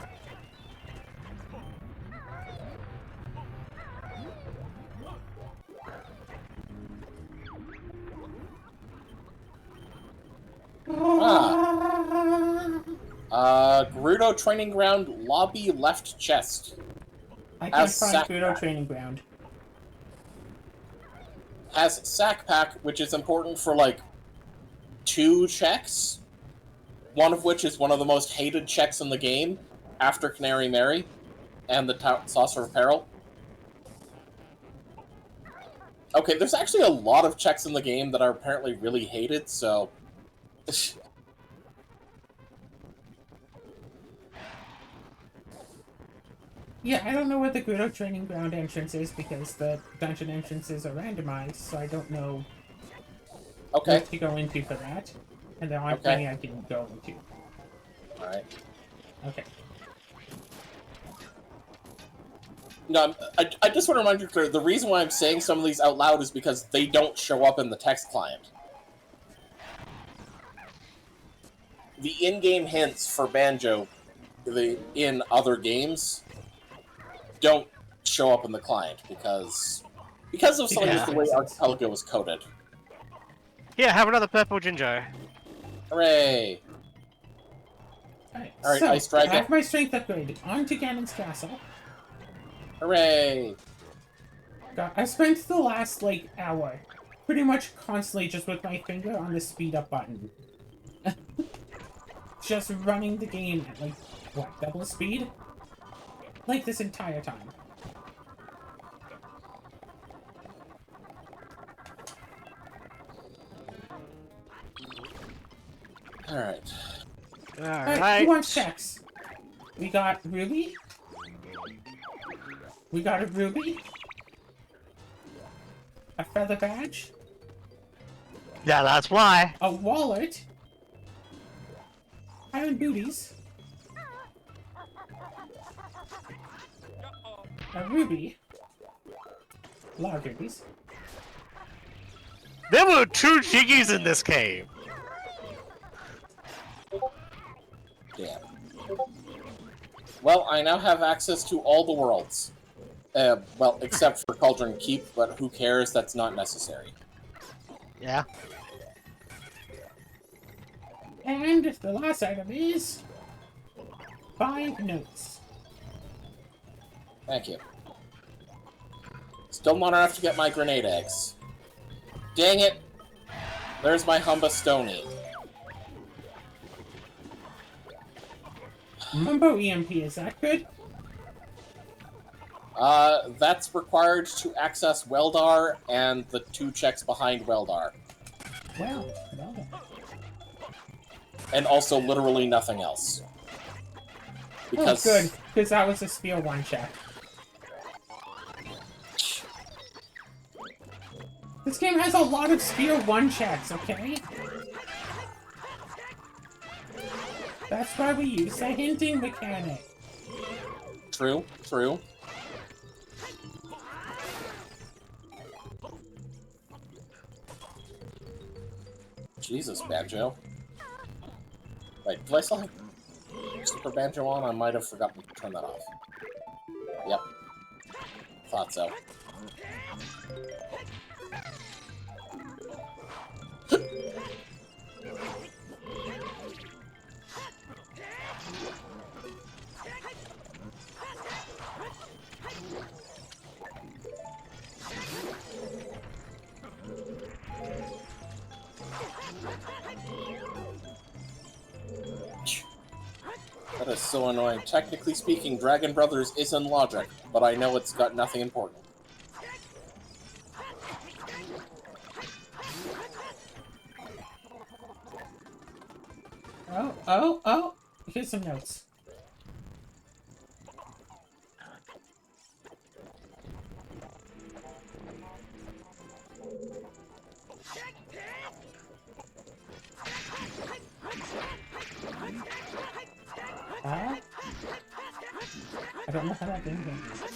Gerudo Training Ground, lobby left chest. I can't As find sack- Gerudo Training Ground. has Sack Pack, which is important for, like, 2 checks. One of which is one of the most hated checks in the game, after Canary Mary and the Saucer of Peril. Okay, there's actually a lot of checks in the game that are apparently really hated, so... Yeah, I don't know what the Guido Training Ground entrance is because the dungeon entrances are randomized, so I don't know Okay. what to go into for that. And there aren't Okay. many I can go into. Alright. Okay. No, I just want to remind you, the reason why I'm saying some of these out loud is because they don't show up in the text client. The in-game hints for Banjo in other games don't show up in the client because of some of the way Archipelgo was coded. Yeah, have another purple ginger. Hooray! Alright, so, Ice Dragon. I have my strength upgraded. On to Ganon's castle. Hooray! God, I spent the last, like, hour pretty much constantly just with my finger on the speed up button. Just running the game at, like, what, double speed? Like, this entire time. Alright. Alright, who wants checks? We got Ruby? We got a Ruby? A feather badge? Yeah, that's why. A wallet? Iron booties? A ruby? A lot of rubies. There were 2 jiggies in this cave. Damn. Well, I now have access to all the worlds. Well, except for Cauldron Keep, but who cares? That's not necessary. Yeah. And the last item is 5 notes. Thank you. Still not enough to get my grenade eggs. Dang it! There's my Humba Stony. Mumbo EMP, is that good? That's required to access Weldar and the 2 checks behind Weldar. Well then. And also literally nothing else. Because... Oh, good, because that was a Sphere 1 check. This game has a lot of Sphere 1 checks, okay? That's why we use the hinting mechanic. True, true. Jesus, Banjo. Wait, do I still have Super Banjo on? I might have forgotten to turn that off. Yep. Thought so. That is so annoying. Technically speaking, Dragon Brothers is in logic, but I know it's got nothing important. Oh! Here's some notes. I don't know how that thing goes.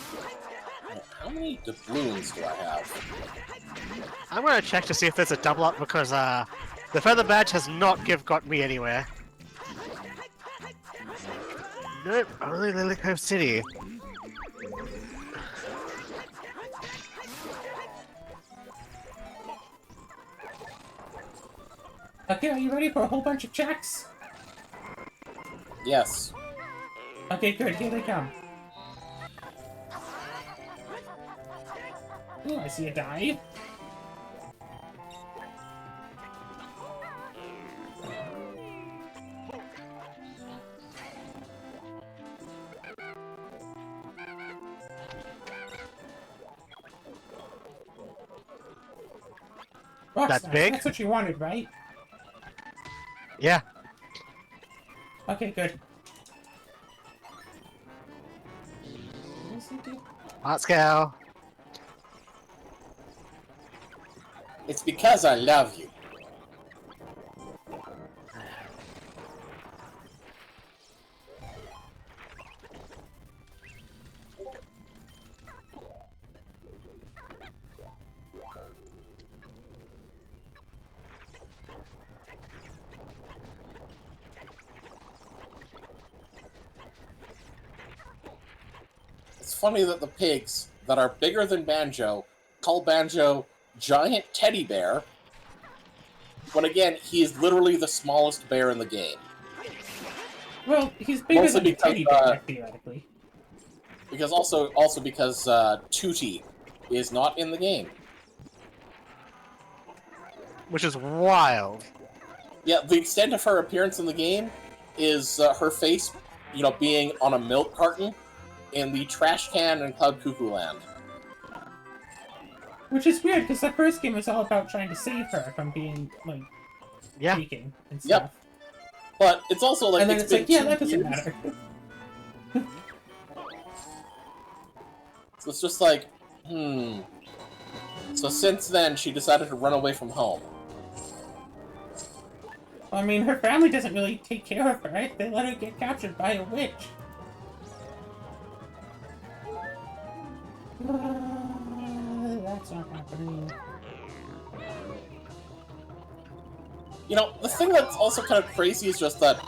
How many doubloons do I have? I'm gonna check to see if there's a double up because the feather badge has not got me anywhere. Nope, only Lily Cove City. Okay, are you ready for a whole bunch of checks? Yes. Okay, good, here they come. Ooh, I see a dive. That's nice. big. That's what you wanted, right? Yeah. Okay, good. Let's go. It's because I love you. It's funny that the pigs that are bigger than Banjo call Banjo Giant Teddy Bear, when again, he is literally the smallest bear in the game. Well, he's bigger Mostly than a because, teddy bear, theoretically. Because also because Tootie is not in the game. Which is wild. Yeah, the extent of her appearance in the game is her face, being on a milk carton in the trash can in Cloud Cuckoo Land. Which is weird, because the first game was all about trying to save her from being, like, Yeah. taken and stuff. But it's also like, And then it's like, yeah, that doesn't matter. So it's just like, So since then, she decided to run away from home. I mean, her family doesn't really take care of her, right? They let her get captured by a witch. That's not happening. The thing that's also kind of crazy is just that,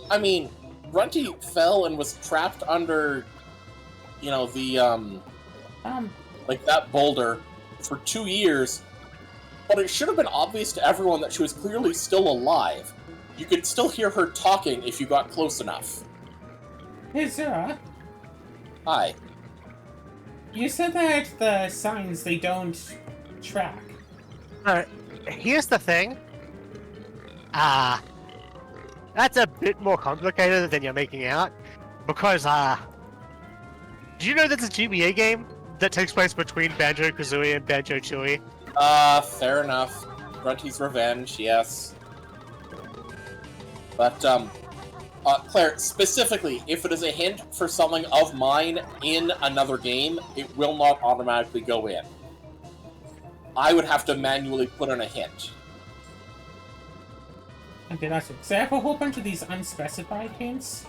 I mean, Grunty fell and was trapped under, like that boulder for 2 years, but it should have been obvious to everyone that she was clearly still alive. You could still hear her talking if you got close enough. Hey, Zara. Hi. You said that the signs, they don't track. Alright, here's the thing. That's a bit more complicated than you're making out. Because, do you know there's a GBA game that takes place between Banjo-Kazooie and Banjo-Tooie? Fair enough. Grunty's Revenge, yes. But, Claire, specifically, if it is a hint for something of mine in another game, it will not automatically go in. I would have to manually put in a hint. Okay, that's it. So I have a whole bunch of these unspecified hints.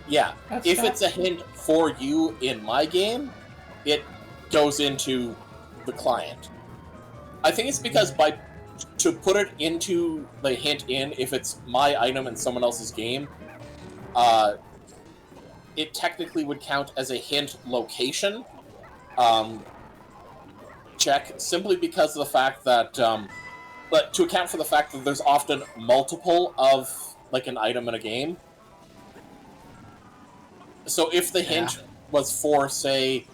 Yeah, That's if tough. it's a hint for you in my game, it goes into the client. I think it's because to put it into the hint in, if it's my item in someone else's game, it technically would count as a hint location check, simply because of the fact that, but to account for the fact that there's often multiple of, like, an item in a game. So if the hint was for, say,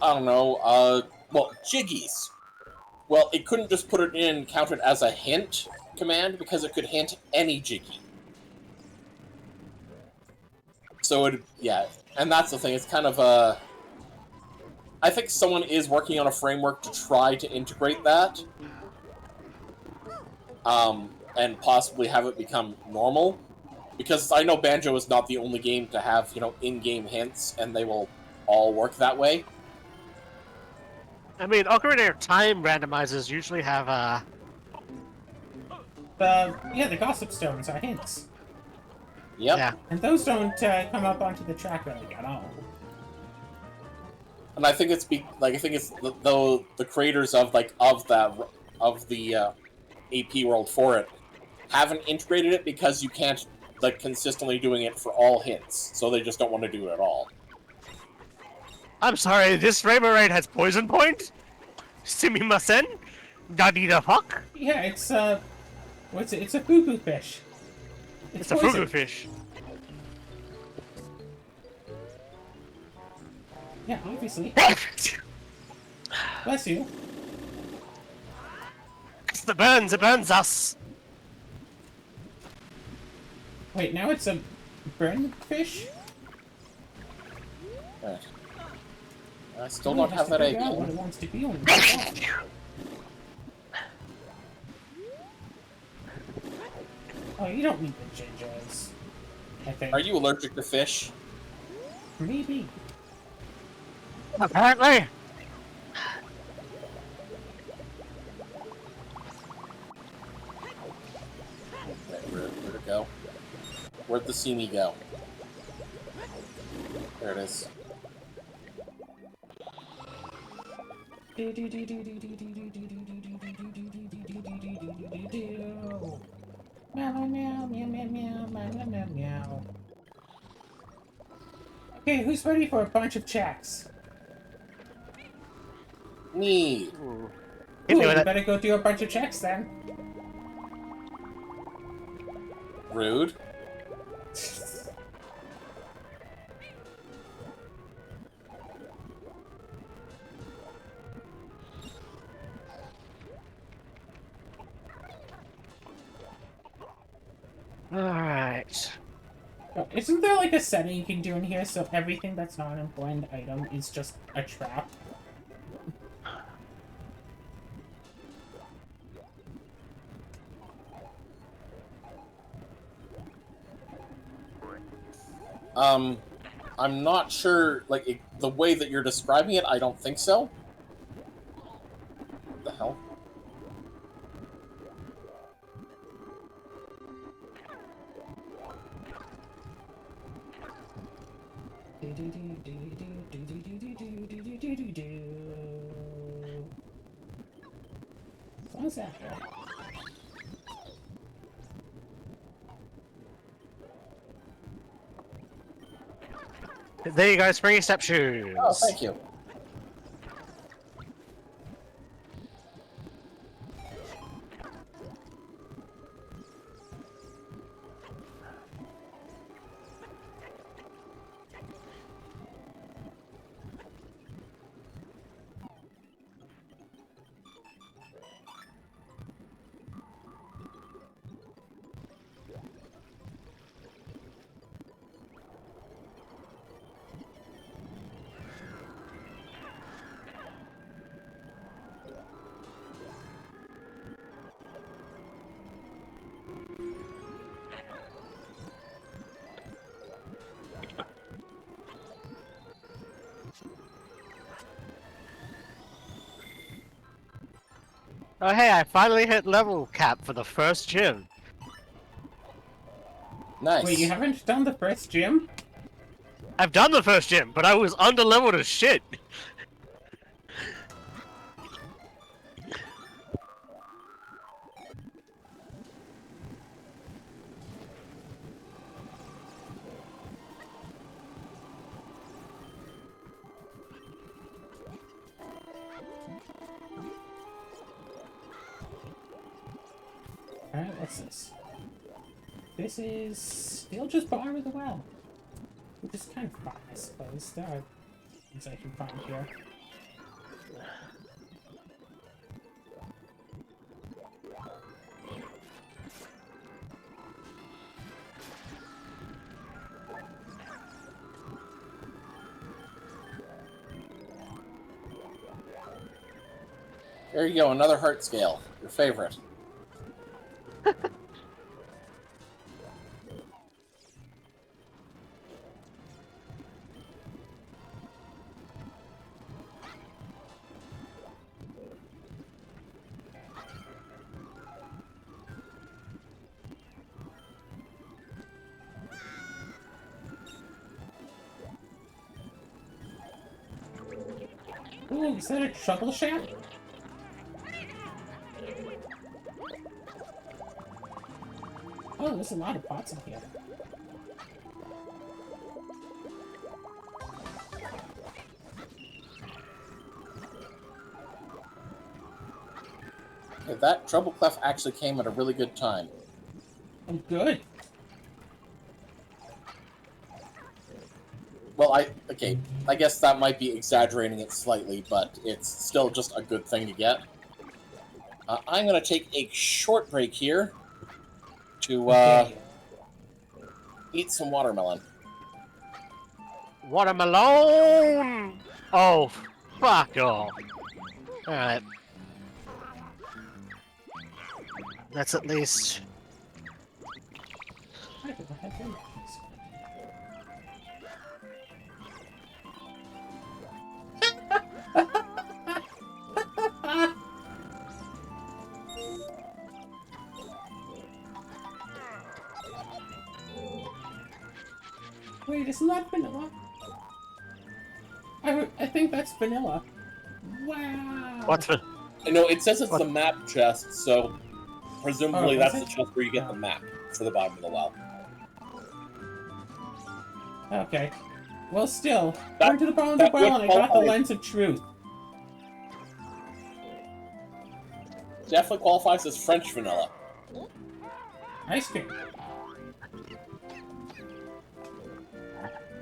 I don't know, Jiggies. Well, it couldn't just put it in and count it as a hint command, because it could hint any Jiggy. So and that's the thing, it's kind of I think someone is working on a framework to try to integrate that. And possibly have it become normal. Because I know Banjo is not the only game to have, in-game hints, and they will all work that way. I mean, Ocarina of Time randomizers usually have, the Gossip Stones are hints. Yep. Yeah. And those don't come up onto the track really at all. And I think it's the creators of the AP world for it haven't integrated it because you can't consistently doing it for all hints, so they just don't want to do it at all. I'm sorry, this frame rate has poison point? Sumimasen? Daddy the fuck? Yeah, it's what's it? It's a fugu fish. It's a fugu fish. Yeah, obviously. Bless you. It's the burns, it burns us. Wait, now it's a burn fish? Right. I still don't have that idea. What it wants to be on the Oh, you don't need the gingers. I think. Are you allergic to fish? Maybe. Apparently. Where'd it go? Where'd the see me go? There it is. Meow, meow, meow, meow, meow, meow, meow, meow. Okay, who's ready for a bunch of checks? Me. Ooh, you better go do a bunch of checks then. Rude. Alright. Isn't there like a setting you can do in here so everything that's not an important item is just a trap? I'm not sure, like, the way that you're describing it, I don't think so. What the hell? What's that? There you go, springy step shoes. Oh, thank you. Oh hey, I finally hit level cap for the first gym. Nice. Wait, you haven't done the first gym? I've done the first gym, but I was under leveled as shit. Alright, what's this? This is still just bar with a well. Which is kind of fun, I suppose. There are things I can find here. There you go, another heart scale. Your favorite. Ooh, is that a trouble shack? Oh, there's a lot of pots in here. Okay, that Trouble Clef actually came at a really good time. Oh, good. Well, I guess that might be exaggerating it slightly, but it's still just a good thing to get. I'm going to take a short break here to eat some watermelon. Watermelon! Oh, fuck off. Alright. That's at least Wait, isn't that vanilla? I think that's vanilla. Wow. What's the? No, it says it's What? the map chest, so presumably Oh, that's is the it? chest where you get Oh. the map for the bottom of the well. Okay. Well, still, That- went to the bottom of the that well would and I got the qualify. lens of truth. Definitely qualifies as French vanilla. Ice cream.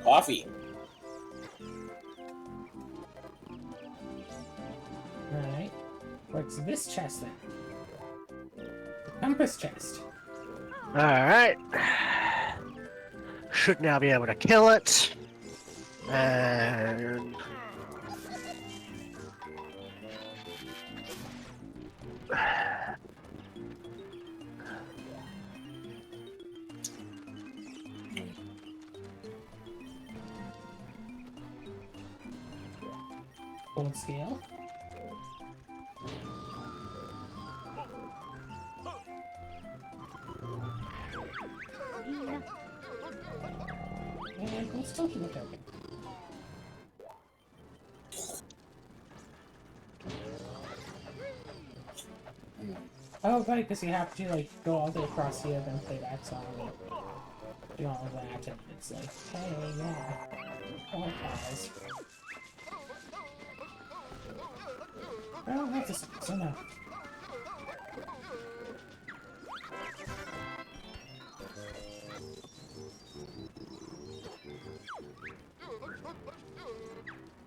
Coffee. Alright. What's this chest then? Compass chest. Alright. Should now be able to kill it. And... Gold scale. And let's talk about token. Oh, right, because you have to, like, go all the way across here, then play that song, and do all of that, and it's like, hey, yeah, oh, guys. Oh, that's enough.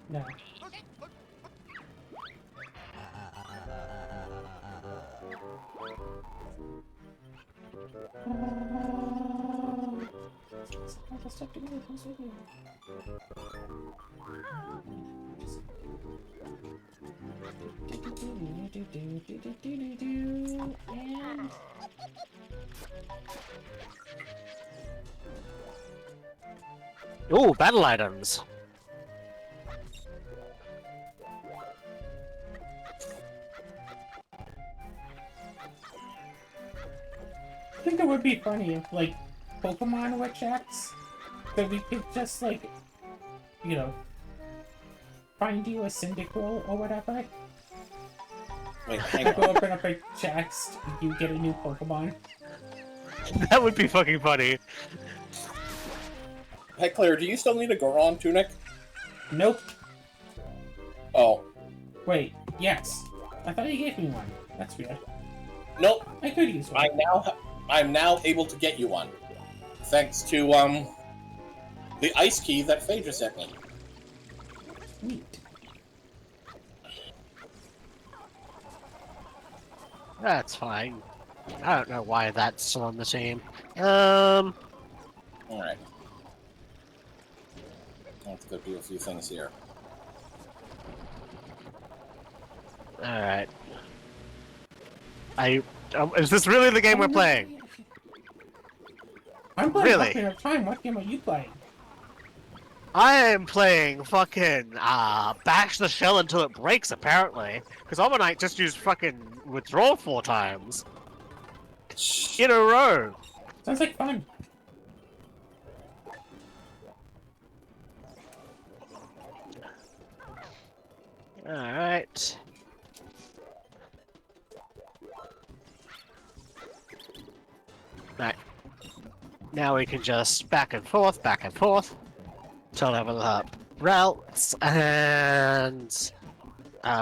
No. I'll just have to go closer here. And Ooh, battle items. I think it would be funny if, like, Pokemon were checks, that we could just, like, you know, find you a Cyndaquil or whatever. Wait, hang Go on. open up a chest, you get a new Pokemon. That would be fucking funny. Hey, Claire, do you still need a Goron tunic? Nope. Oh. Wait, yes. I thought you gave me one. That's weird. Nope. I could use one. I'm now able to get you one. Thanks to, the ice key that Phaedra sent me. Neat. That's fine. I don't know why that's still on the team. Alright. Let's go do a few things here. Alright. Is this really the game we're playing? I'm playing Really? Ocarina of Time. What game are you playing? I am playing fucking, bash the shell until it breaks, apparently. Because Omanite just used fucking withdraw 4 times. In a row. Sounds like fun. Alright. Right. Now we can just back and forth, to level up routes and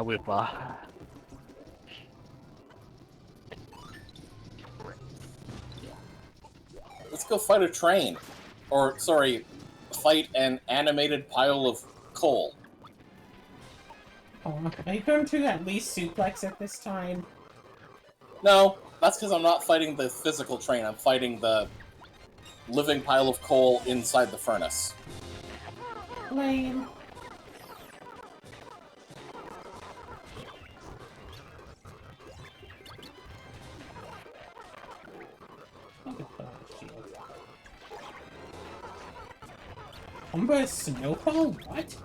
Whipper. Let's go fight a train. Or, sorry, fight an animated pile of coal. Oh, are you going to at least suplex at this time? No, that's because I'm not fighting the physical train. I'm fighting the living pile of coal inside the furnace. Lame. I could put on a shield. Umba Snowball? What?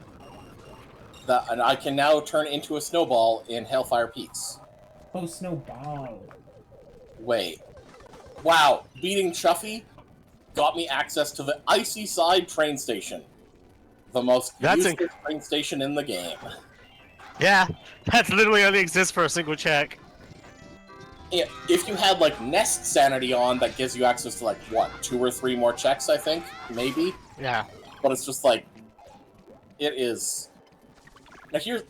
And I can now turn into a snowball in Hellfire Peaks. Oh, Snowball. Wait. Wow, beating Chuffy got me access to the Icy Side train station. The most useless train station in the game. Yeah, that literally only exists for a single check. If you had, like, Nest Sanity on, that gives you access to, like, what, 2 or 3 more checks, I think? Maybe? Yeah. But it's just, like, it is... Now, here's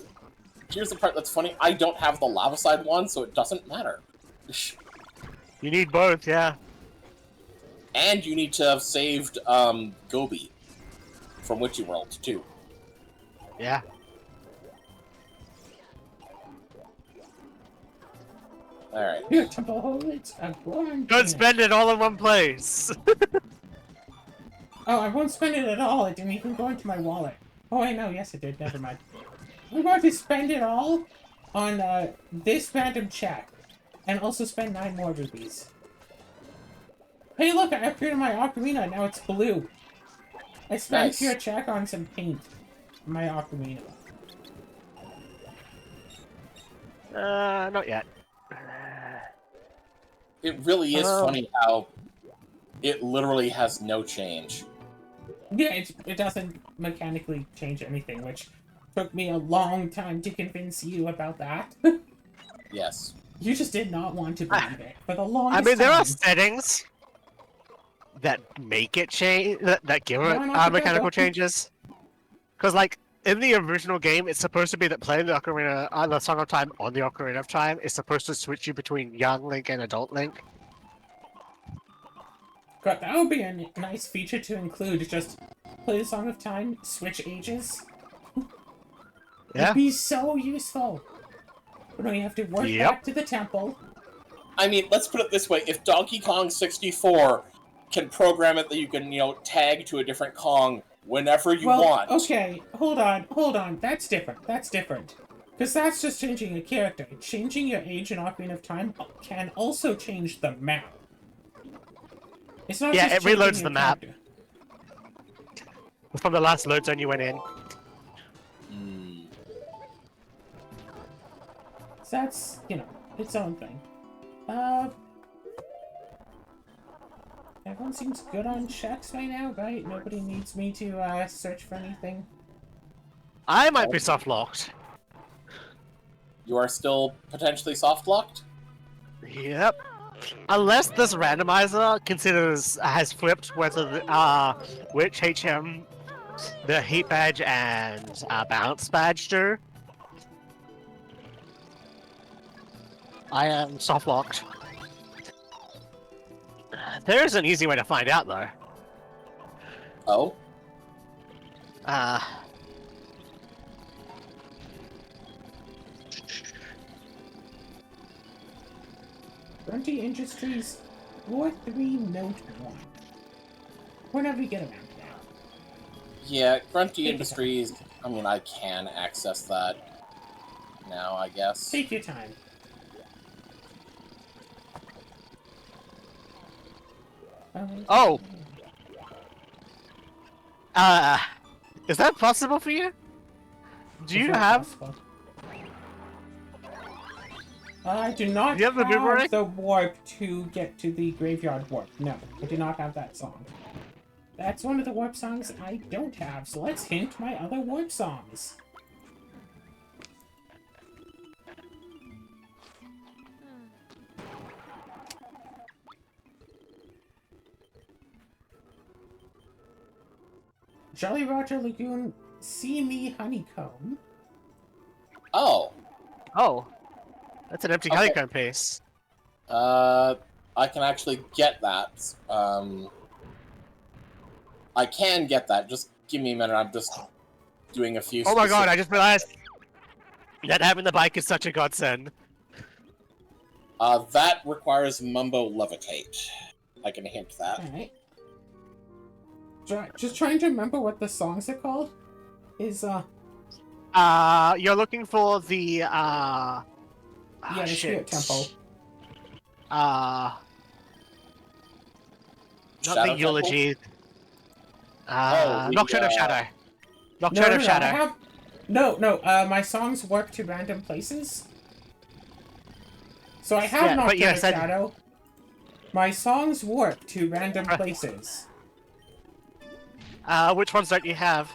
the part that's funny. I don't have the Lava Side one, so it doesn't matter. You need both, yeah. And you need to have saved, Gobi from Witchy World, too. Yeah. Alright. Your temple holds a blind. Don't spend it all in one place. Oh, I won't spend it at all. It didn't even go into my wallet. Oh, I know. Yes, it did. Never mind. I'm going to spend it all on this random check, and also spend 9 more rupees. Hey, look! I upgraded my ocarina. Now it's blue. I spent Nice. your check on some paint. My ocarina. Not yet. It really is funny how it literally has no change. Yeah, it doesn't mechanically change anything, which took me a long time to convince you about that. Yes. You just did not want to believe it for the longest I mean, there are time. settings that make it change, that give it No, not mechanical together. changes. Because, like, in the original game, it's supposed to be that playing the Ocarina, the Song of Time on the Ocarina of Time is supposed to switch you between young Link and adult Link. God, that would be a nice feature to include. Just play the Song of Time, switch ages. Yeah. It'd be so useful. But no, you have to work back to the temple. I mean, let's put it this way. If Donkey Kong 64 can program it that you can, tag to a different Kong whenever you want. Okay, hold on. That's different. Because that's just changing a character. Changing your age in Ocarina of Time can also change the map. It's not Yeah, just it reloads changing the your map. character. From the last load zone you went in. So that's, its own thing. Everyone seems good on checks right now, right? Nobody needs me to, search for anything. I might be soft locked. You are still potentially soft-locked? Yep. Unless this randomizer has flipped whether which HM the heat badge and bounce badge do. I am soft locked. There's an easy way to find out though. Oh? Grunty Industries 43 Note 1. Whenever you get around to that. Yeah, Grunty Take Industries, I mean, I can access that now, I guess. Take your time. Oh! Is that possible for you? Do you have... Possible. I do not Do you have the have boomerang? the warp to get to the graveyard warp. No, I do not have that song. That's one of the warp songs I don't have, so let's hint my other warp songs. Jolly Roger Lagoon, See Me Honeycomb. Oh. Oh. That's an empty Okay. honeycomb piece. I can actually get that. I can get that. Just give me a minute. I'm just doing a few. Oh my god, I just realized that having the bike is such a godsend. That requires Mumbo Levitate. I can hint that. Alright. Just trying to remember what the songs are called. You're looking for the, yeah, the Spirit Temple. Not Shadow the eulogy. Nocturne of Shadow. No, Nocturne no, of no, Shadow. I have... No, my songs work to random places. So I have Yeah, but Nocturne yes, of Shadow. My songs work to random places. Which ones don't you have?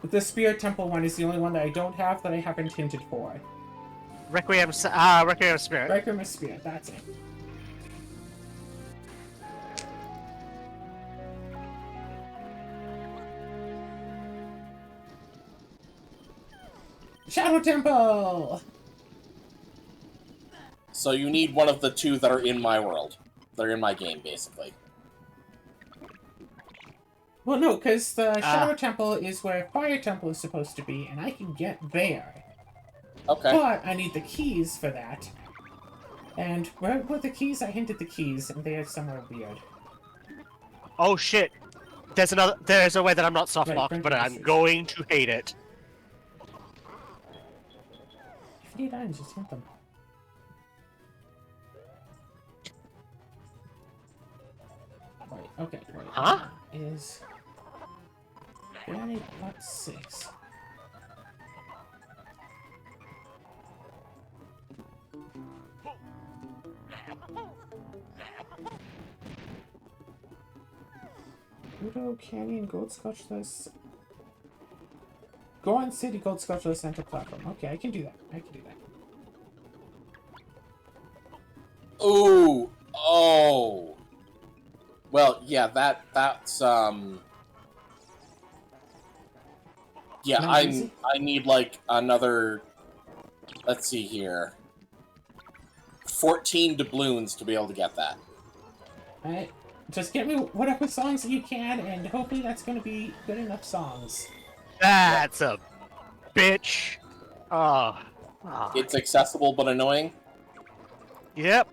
The Spirit Temple one is the only one that I don't have that I haven't hinted for. Requiem Spirit. Requiem of Spirit, that's it. Shadow Temple! So you need one of the two that are in my world. They're in my game, basically. Well, no, because the Shadow Temple is where Fire Temple is supposed to be, and I can get there. Okay. But I need the keys for that. And where were the keys? I hinted the keys, and they are somewhere weird. Oh shit! There's a way that I'm not soft locked, Right, but I'm going to hate it. If you need items, just hint them. Right, okay, right. Huh? Is... Barely got 6. Udo Canyon Gold Scotchless. Go on City Gold Scotchless Center platform. Okay, I can do that. I can do that. Ooh. Oh. Well, yeah, that's yeah, I need like another, let's see here, 14 doubloons to be able to get that. Alright, just get me whatever songs you can, and hopefully that's gonna be good enough songs. That's a bitch. Oh. It's accessible but annoying. Yep.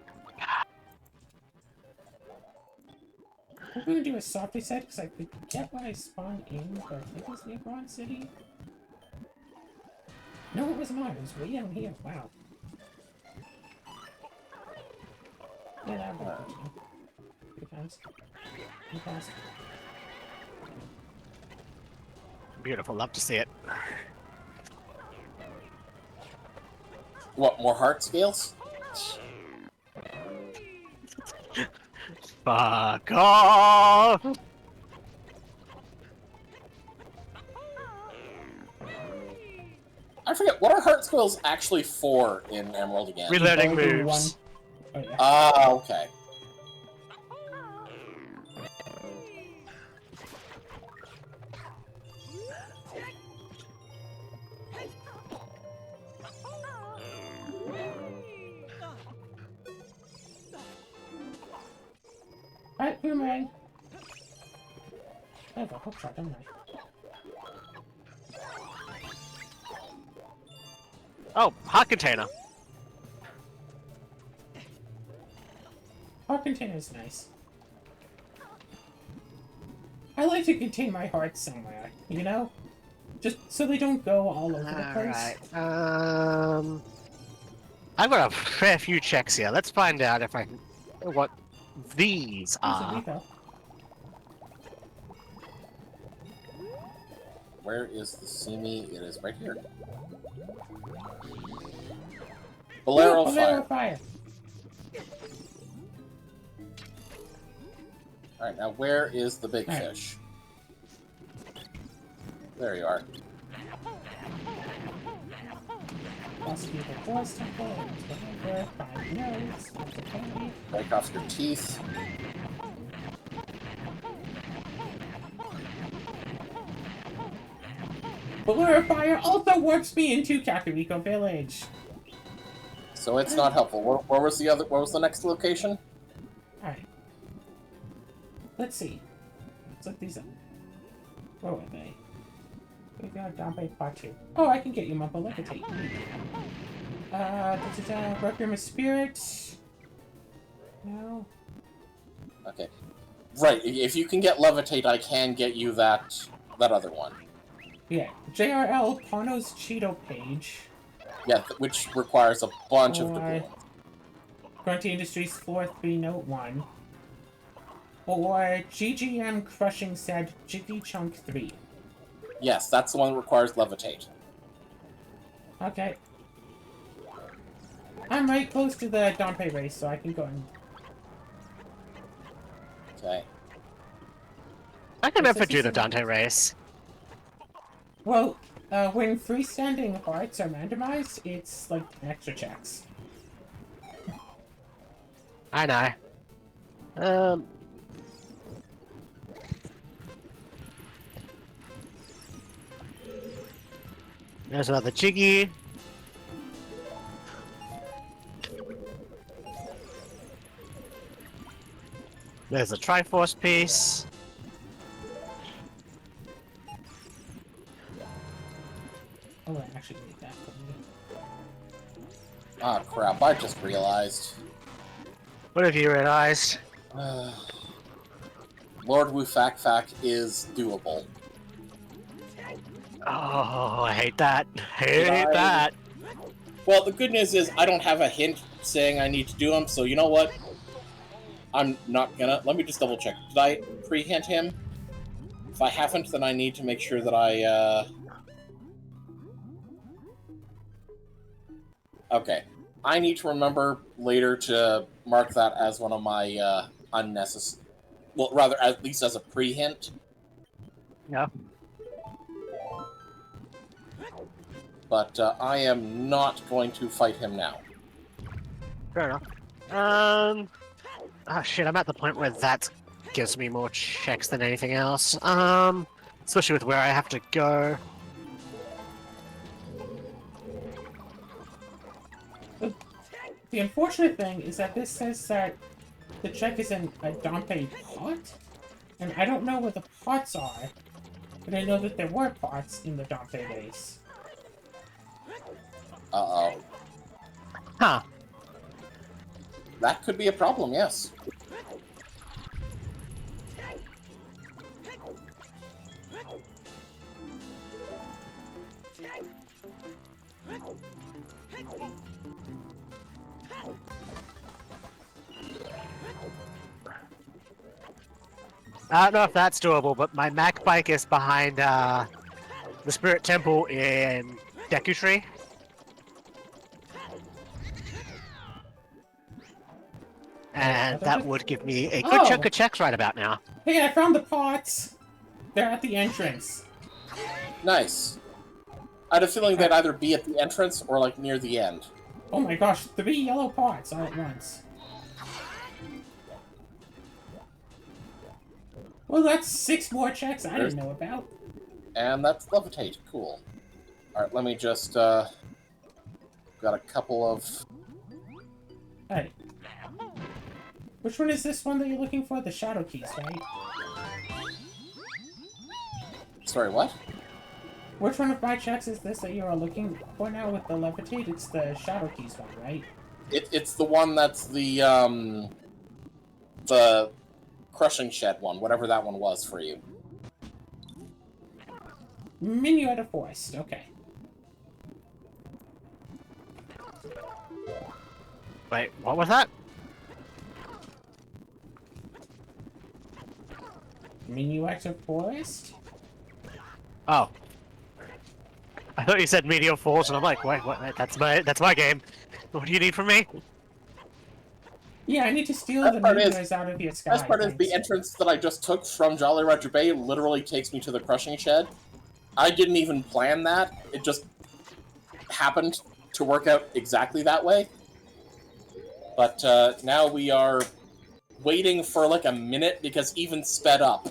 We're gonna do a soft reset because I forget what I spawned in, but I think it was Nebron City. No, it was not. It was way down here. Wow. Yeah, that would be good. 3 times. 3 times. Beautiful. Love to see it. What, more heart scales? Fuck off! I forget, what are heart scales actually for in Emerald again? Reloading moves. Oh, yeah. Ah, okay. Alright, boomerang. I have a hook shot, don't I? Oh, hot container. Heart container is nice. I like to contain my hearts somewhere, you know? Just so they don't go all over the place. Alright, I've got a fair few checks here. Let's find out if I can... what these are. Where is the Simi? It is right here. Bolero Fire. Alright, now where is the big fish? There you are. Break off your teeth. Bolero Fire also warps me into Kakariko Village. So it's not helpful. Where was the other? Where was the next location? Alright. Let's see. Let's look these up. Where were they? We got down by part 2. Oh, I can get you Mumbo Levitate. Requiem of Spirit. No. Okay. Right. If you can get Levitate, I can get you that other one. Yeah. JRL Pono's Cheeto page. Yeah, which requires a bunch of doubloons. Grunty Industries 4-3 Note 1. or GGM Crushing Said Jiggy Chunk 3? Yes, that's the one that requires levitate. Okay. I'm right close to the Dante race, so I can go and... Okay. I can never do the Dante race. Well, when freestanding hearts are randomized, it's like extra checks. I know. There's another Jiggy. There's a Triforce piece. Oh, I actually need that for me. Ah, crap, I just realized. What have you realized? Lord Wu Fak Fak is doable. Oh, I hate that. Hate that. Well, the good news is I don't have a hint saying I need to do them, so you know what? I'm not gonna. Let me just double check. Did I pre-hint him? If I haven't, then I need to make sure that I, Okay. I need to remember later to mark that as one of my, unnecessary... Well, rather, at least as a pre-hint. Yeah. But, I am not going to fight him now. Fair enough. Oh shit, I'm at the point where that gives me more checks than anything else. Especially with where I have to go. The unfortunate thing is that this says that the check is in a Dante pot, and I don't know where the pots are, but I know that there were pots in the Dante race. Uh-oh. Huh. That could be a problem, yes. I don't know if that's doable, but my Mac bike is behind the Spirit Temple in Deku Tree. And that would give me a good chunk of checks right about now. Hey, I found the pots! They're at the entrance. Nice. I had a feeling they'd either be at the entrance or, like, near the end. Oh my gosh, 3 yellow pots all at once. Well, that's 6 more checks I didn't know about. And that's levitate. Cool. Alright, let me just, got a couple of... Hey. Which one is this one that you're looking for? The shadow keys, right? Sorry, what? Which one of my checks is this that you are looking for now with the levitate? It's the shadow keys one, right? It's the one that's the crushing shed one, whatever that one was for you. Minuet of Forest, okay. Wait, what was that? Minuet of Forest? Oh. I thought you said Meteor Falls, and I'm like, wait, what? That's my game. What do you need from me? Yeah, I need to steal the meteors out of your sky. Best part is the entrance that I just took from Jolly Roger Bay literally takes me to the crushing shed. I didn't even plan that. It just happened to work out exactly that way. But now we are waiting for like a minute because even sped up.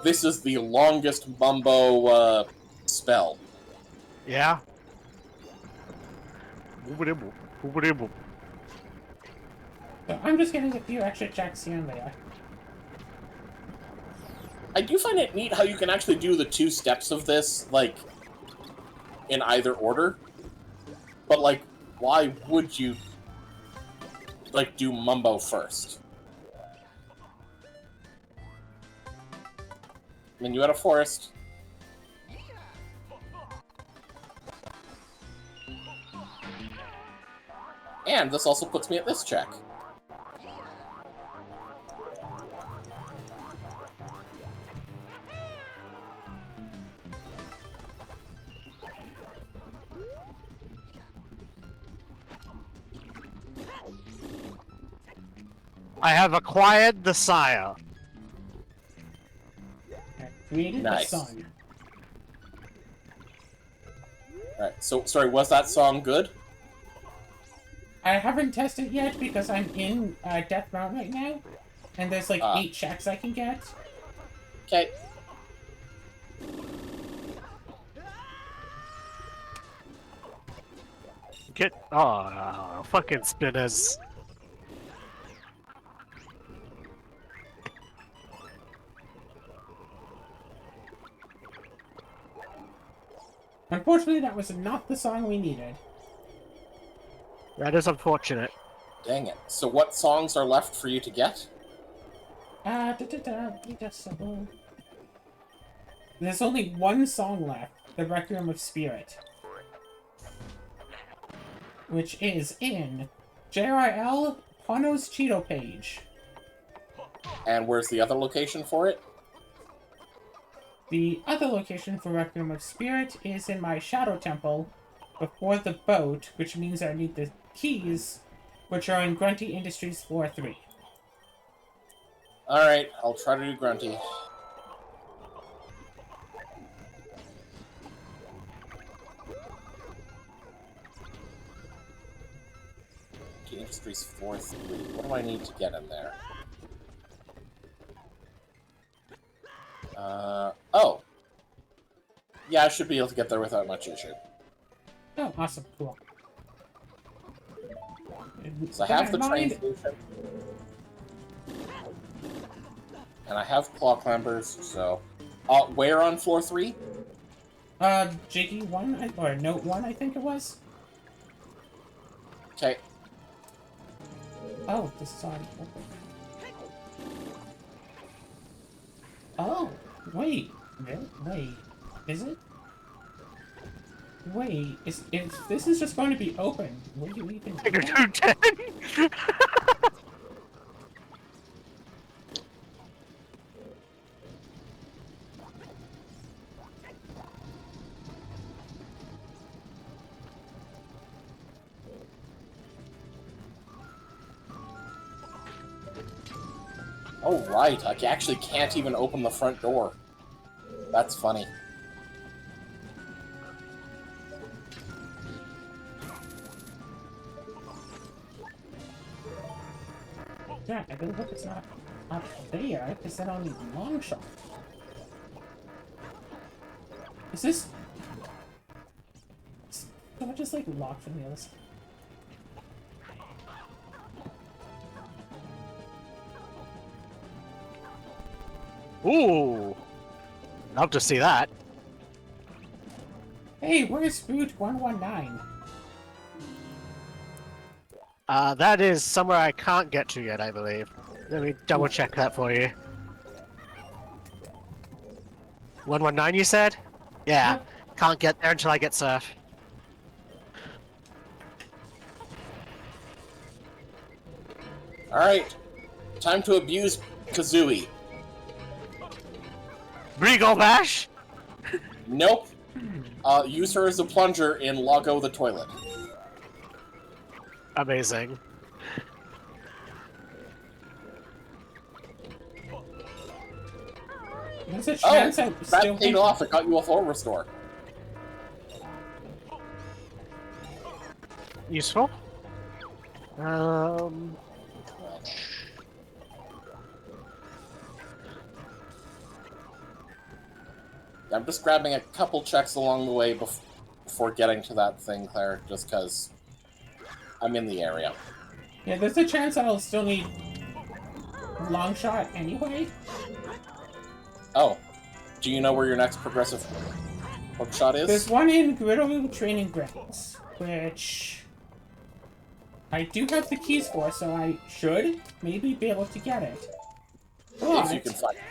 This is the longest Mumbo spell. Yeah. So I'm just getting a few extra checks here and there. I do find it neat how you can actually do the 2 steps of this, like, in either order. But, like, why would you, like, do Mumbo first? Minuet of Forest. And this also puts me at this check. I have acquired the sire. I created Nice. the sun. Alright, so, sorry, was that song good? I haven't tested yet because I'm in Death Mountain right now. And there's like 8 checks I can get. Okay. Get fucking spinners. Unfortunately, that was not the song we needed. That is unfortunate. Dang it. So what songs are left for you to get? There's only one song left, The Requiem of Spirit. Which is in JRL Pono's Cheeto page. And where's the other location for it? The other location for Requiem of Spirit is in my Shadow Temple before the boat, which means I need the keys, which are in Grunty Industries Floor 3. Alright, I'll try to do Grunty. Industries 4-3. What do I need to get in there? Oh! Yeah, I should be able to get there without much issue. Oh, awesome. Cool. So I have the train station. And I have claw climbers, so... where on floor 3? Jiggy 1, or Note 1, I think it was. Okay. Oh, this is already open. Oh, wait. Really? Wait. Is it? Wait, if this is just going to be open, what do you even do? Figure 210! Oh, right. I actually can't even open the front door. That's funny. Yeah, I really hope it's not up there, because then I'll need long shot. Is this... Do I just, like, lock from the other side? Ooh! Love to see that. Hey, where's Route 119? That is somewhere I can't get to yet, I believe. Let me double check that for you. 119, you said? Yeah. Yep. Can't get there until I get surf. Alright. Time to abuse Kazooie. Regal Bash? Nope. Use her as a plunger in Loggo the Toilet. Amazing. There's a chance I still that paid off. It got you a full restore. Useful. I'm just grabbing a couple checks along the way before getting to that thing, Claire, just because I'm in the area. Yeah, there's a chance I'll still need long shot anyway. Oh. Do you know where your next progressive hook shot is? There's one in Griddle Training Grounds, which I do have the keys for, so I should maybe be able to get it. But If you can find it.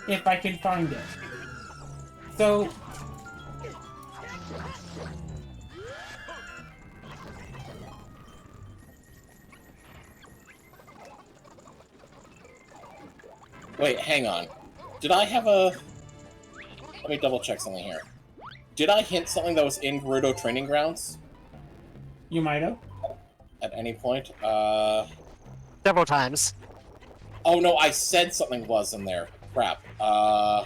if I can find it. So... Wait, hang on. Did I have a... Let me double check something here. Did I hint something that was in Gerudo Training Grounds? You might have. At any point? Don't several times. Oh no, I said something was in there. Crap.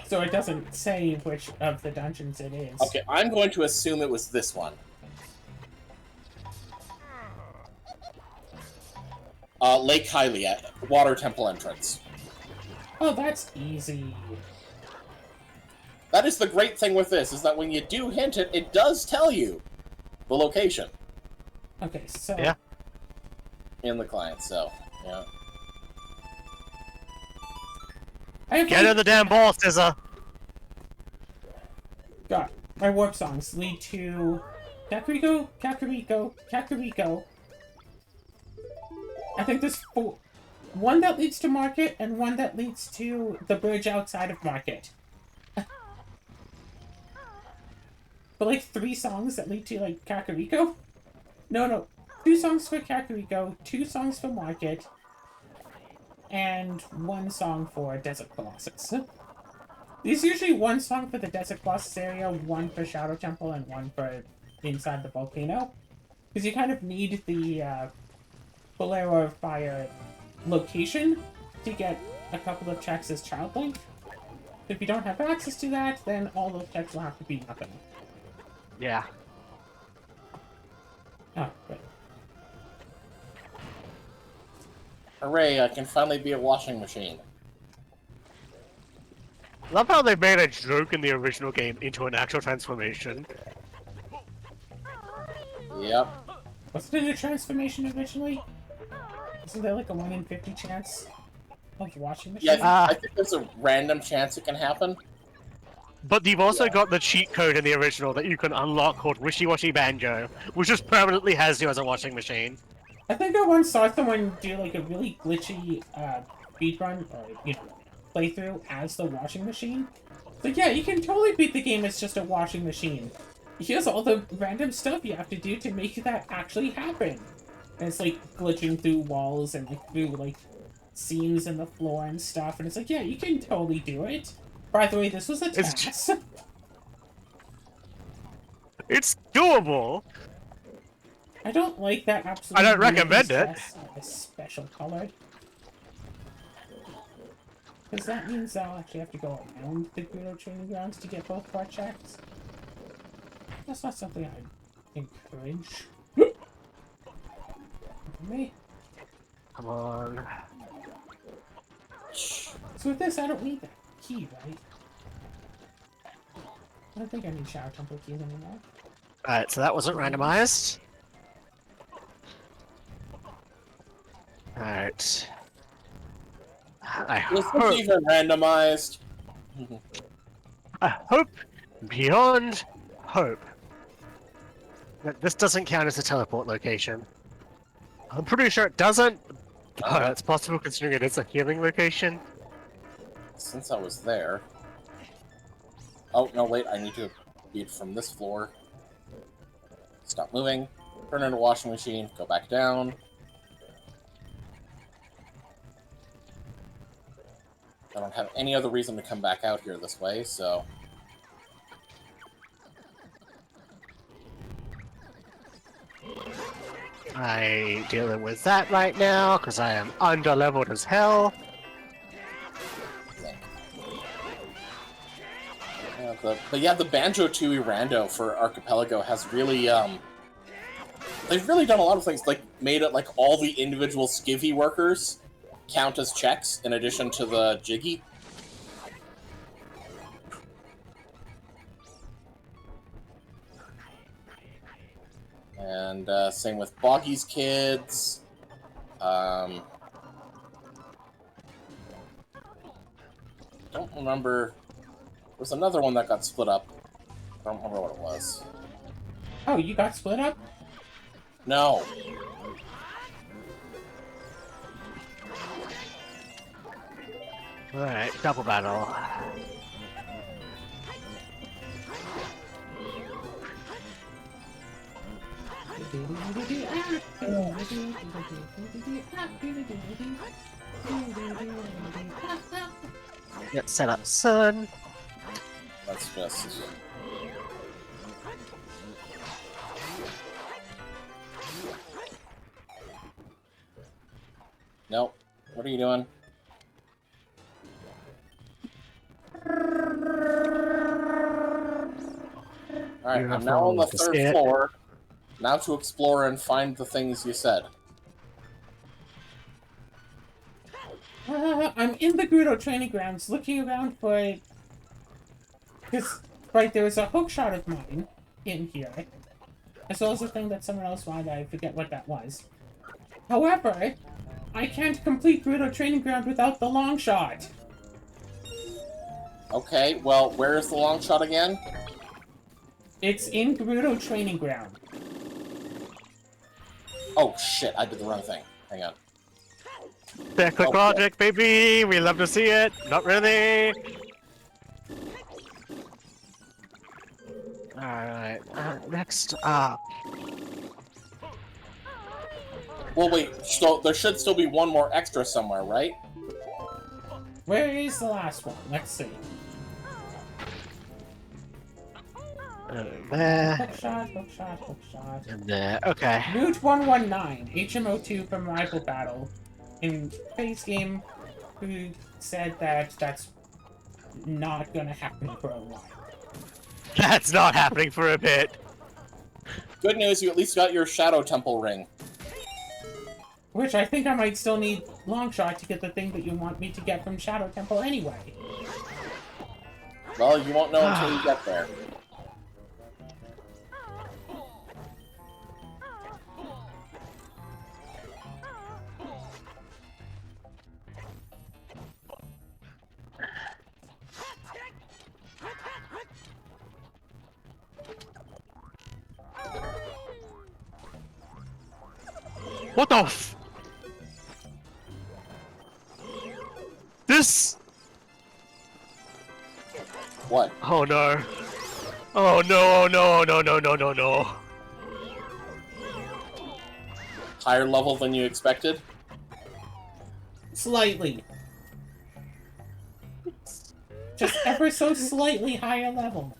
So it doesn't say which of the dungeons it is. Okay, I'm going to assume it was this one. Lake Hylia, Water Temple entrance. Oh, that's easy. That is the great thing with this, is that when you do hint it, it does tell you the location Okay, so... Yeah. in the client, so, yeah. Get in the damn ball, Scissor! God, my warp songs lead to... Kakariko, Kakariko, Kakariko. I think there's four. One that leads to Market, and one that leads to the bridge outside of Market. But like 3 songs that lead to like Kakariko? No. 2 songs for Kakariko, 2 songs for Market, and 1 song for Desert Colossus. There's usually 1 song for the Desert Colossus area, 1 for Shadow Temple, and 1 for inside the volcano. Because you kind of need the Bolero of Fire location to get a couple of checks as Child Link. If you don't have access to that, then all those checks will have to be nothing. Yeah. Oh, good. Hooray, I can finally be a washing machine. Love how they made a joke in the original game into an actual transformation. Yep. Wasn't it a transformation originally? Isn't there like a 1 in 50 chance of washing machine? Yeah, I think there's a random chance it can happen. But you've also got the cheat code in the original that you can unlock called Wishy Washy Banjo, which just permanently has you as a washing machine. I think I once saw someone do like a really glitchy speedrun or playthrough as the washing machine. But yeah, you can totally beat the game as just a washing machine. Here's all the random stuff you have to do to make that actually happen. And it's like glitching through walls and like through like seams in the floor and stuff. And it's like, yeah, you can totally do it. By the way, this was a test. It's doable! I don't like that absolutely. I don't recommend it. Special color. Because that means I'll actually have to go around the Guido training grounds to get both part checks. That's not something I encourage. Me. Come on. So with this, I don't need that key, right? I don't think I need Shadow Temple keys anymore. Alright, so that wasn't randomized. Alright. I This hope, is even randomized. I hope, beyond hope, that this doesn't count as a teleport location. I'm pretty sure it doesn't, but it's possible considering it is a healing location. Since I was there... Oh, no, wait, I need to beat from this floor. Stop moving. Turn into a washing machine. Go back down. I don't have any other reason to come back out here this way, so... I'm dealing with that right now, because I am under-leveled as hell. Yeah, but yeah, the Banjo-Tooie Rando for Archipelgo has really, they've really done a lot of things, like, made it like all the individual skivvy workers count as checks, in addition to the Jiggy. And same with Boggy's kids. Don't remember. There was another one that got split up. I don't remember what it was. Oh, you got split up? No. Alright, double battle. Yep, set up sun. That's just... Nope. What are you doing? Alright, I'm now on the third floor. Now to explore and find the things you said. I'm in the Gerudo training grounds looking around for it. Because, right, there was a hookshot of mine in here. As well as a thing that someone else wanted, I forget what that was. However, I can't complete Gerudo training ground without the long shot. Okay, well, where is the long shot again? It's in Gerudo training ground. Oh shit, I did the wrong thing. Hang on. Quick logic, baby! We love to see it! Not really! Alright, next up. Well, wait, so there should still be one more extra somewhere, right? Where is the last one? Let's see. There. Hookshot. And there. Okay. Route 119, HMO2 from Rival Battle. In Face Game, who said that that's not gonna happen for a while. That's not happening for a bit. Good news, you at least got your Shadow Temple ring. Which I think I might still need Longshot to get the thing that you want me to get from Shadow Temple anyway. Well, you won't know until you get there. What the f- This- What? Oh no. Oh no, no. Higher level than you expected? Slightly. Just ever so slightly higher level.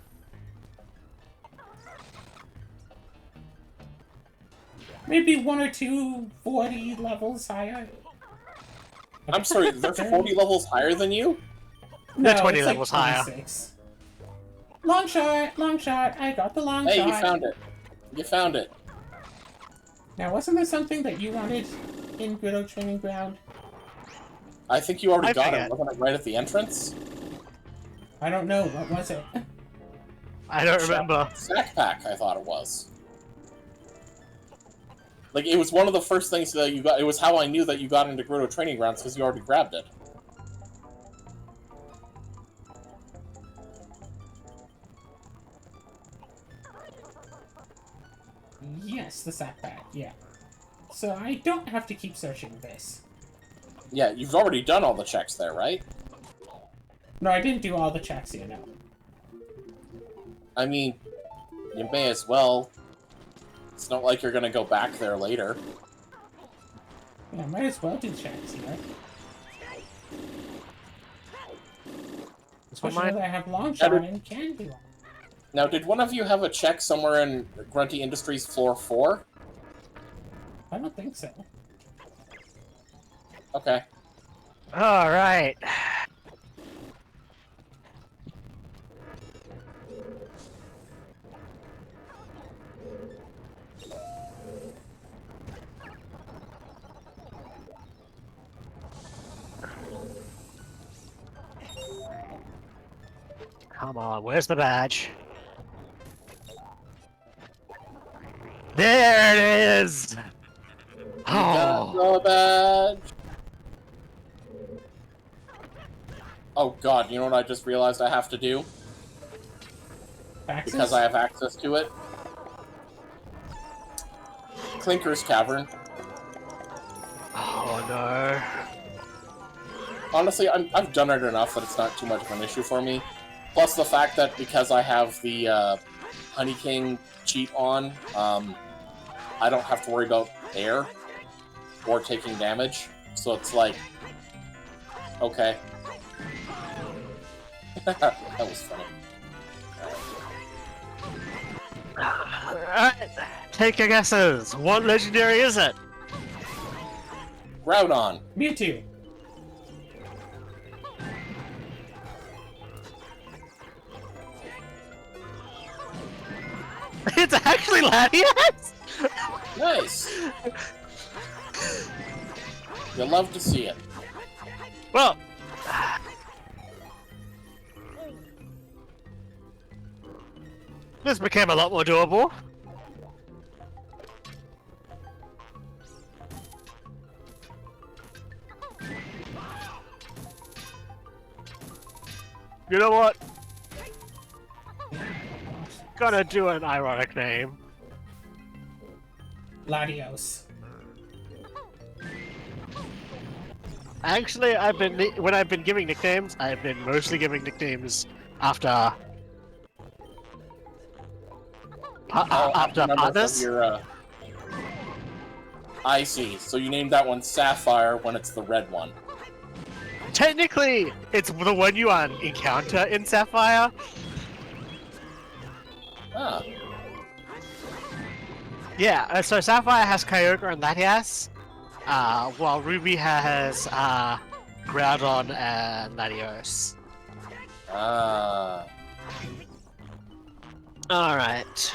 Maybe 1 or 2 40 levels higher. I'm sorry, they're 40 levels higher than you? They're No, 20 it's levels like higher. 26. Long shot, I got the long Hey, shot. you found it. You found it. Now, wasn't there something that you wanted in Gerudo Training Ground? I think you already I got forget. it. Wasn't it right at the entrance? I don't know, what was it? I don't remember. Snack pack, I thought it was. Like, it was one of the first things that you got. It was how I knew that you got into Gerudo Training Grounds, because you already grabbed it. Yes, the sack bag, yeah. So I don't have to keep searching this. Yeah, you've already done all the checks there, right? No, I didn't do all the checks here, no. I mean, you may as well. It's not like you're gonna go back there later. Yeah, might as well do checks here. Especially now that I have long shot and can do them. Now, did one of you have a check somewhere in Grunty Industries floor 4? I don't think so. Okay. Alright. Come on, where's the badge? There it is! Got Oh, the badge. Oh god, you know what I just realized I have to do? Access? Because I have access to it? Clinker's Cavern. oh no. Honestly, I've done it enough that it's not too much of an issue for me. Plus the fact that because I have the Honey King cheat on, I don't have to worry about air or taking damage. So it's like, okay. That was funny. Alright, take your guesses. What legendary is it? Groudon. Mewtwo. It's actually Latias? Nice. You'll love to see it. Well... This became a lot more doable. You know what? Gonna do an ironic name. Latios. Actually, when I've been giving nicknames, I've been mostly giving nicknames after after partners. I see. So you named that one Sapphire when it's the red one. Technically, it's the one you encounter in Sapphire. Ah. Yeah, so Sapphire has Kyogre and Latias, while Ruby has Groudon and Latios. Ah. Alright.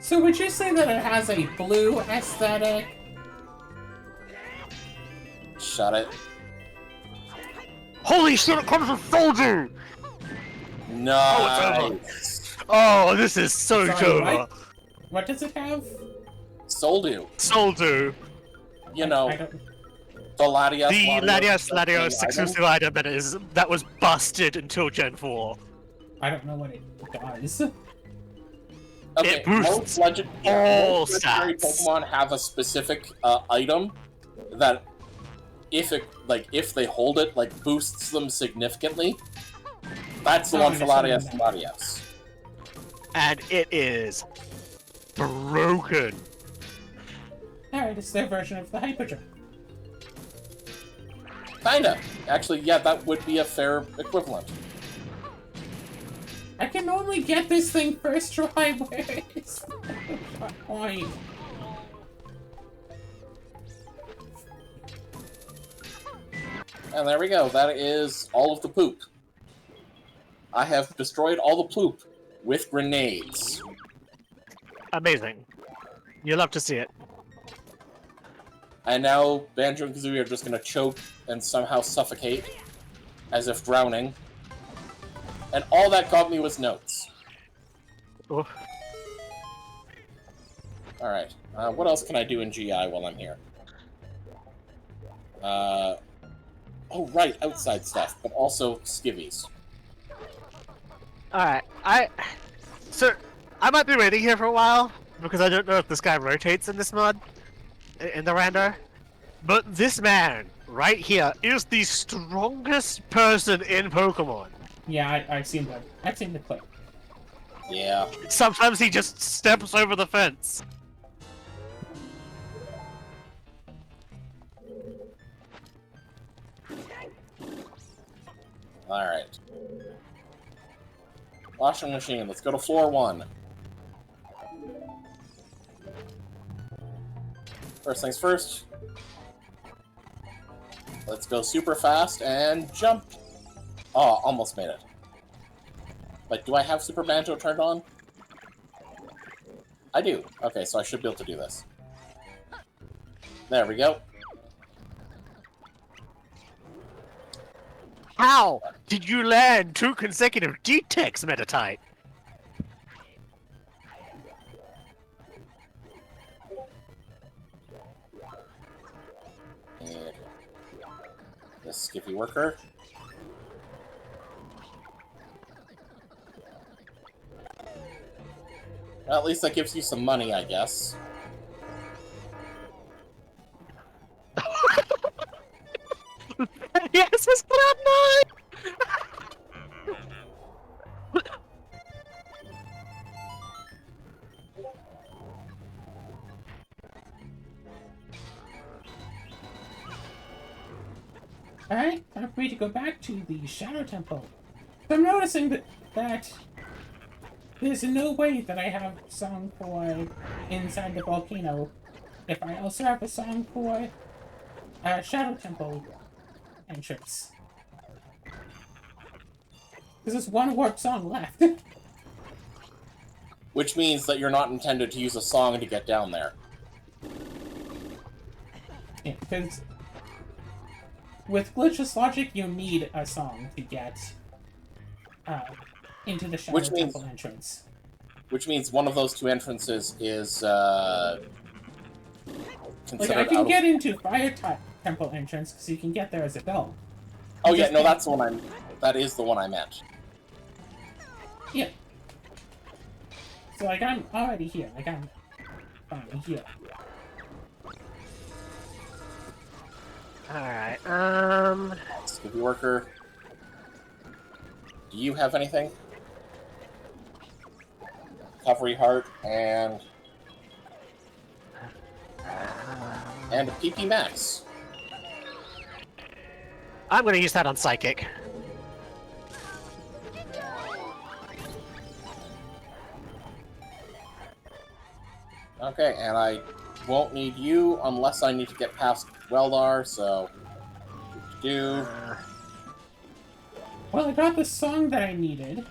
So would you say that it has a blue aesthetic? Shut it. Holy shit, it comes with Soldier! Nice. Oh, this is so Sorry, Jova. what does it have? Soldu. Soldier. You know, I don't... the Latias. The Latios exclusive item that was busted until Gen 4. I don't know what it does. Okay, It boosts most all legendary stats. Pokemon have a specific item that, if they hold it, boosts them significantly. That's the one for Latias and Latias. And it is broken. Alright, it's their version of the Hyperdrive. Kinda. Actually, yeah, that would be a fair equivalent. I can only get this thing first try. Where is the point? And there we go. That is all of the poop. I have destroyed all the poop with grenades. Amazing. You love to see it. And now Banjo and Kazooie are just gonna choke and somehow suffocate, as if drowning. And all that got me was notes. Oh. Alright, what else can I do in GI while I'm here? Oh right, outside stuff, but also skivvies. Alright, So, I might be waiting here for a while, because I don't know if this guy rotates in this mod, in the rando. But this man, right here, is the strongest person in Pokemon. Yeah, I've seen that. I've seen the clip. Yeah. Sometimes he just steps over the fence. Alright. Washing machine, let's go to floor 1. First things first. Let's go super fast and jump. Oh, almost made it. But do I have Super Banjo turned on? I do. Okay, so I should be able to do this. There we go. How did you land 2 consecutive D-Tex Metatite? And the Skippy Worker. Well, at least that gives you some money, I guess. Yes, it's Cloud9! Alright, time for me to go back to the Shadow Temple. I'm noticing that there's no way that I have Song 4 inside the volcano. If I also have a Song 4 Shadow Temple entrance. There's just one warp song left. Which means that you're not intended to use a song to get down there. Yeah, because with glitchless logic, you need a song to get into the Shadow Temple entrance. Which means one of those two entrances is Like, I can get into Fire Temple entrance because you can get there as a go. Oh yeah, no, that's the one that is the one I meant. Yeah. So, like, I'm already here. Like, I'm finally here. Alright, Skippy Worker. Do you have anything? Recovery Heart and a PP Max. I'm gonna use that on Psychic. Okay, and I won't need you unless I need to get past Weldar, so... Well, I got the song that I needed.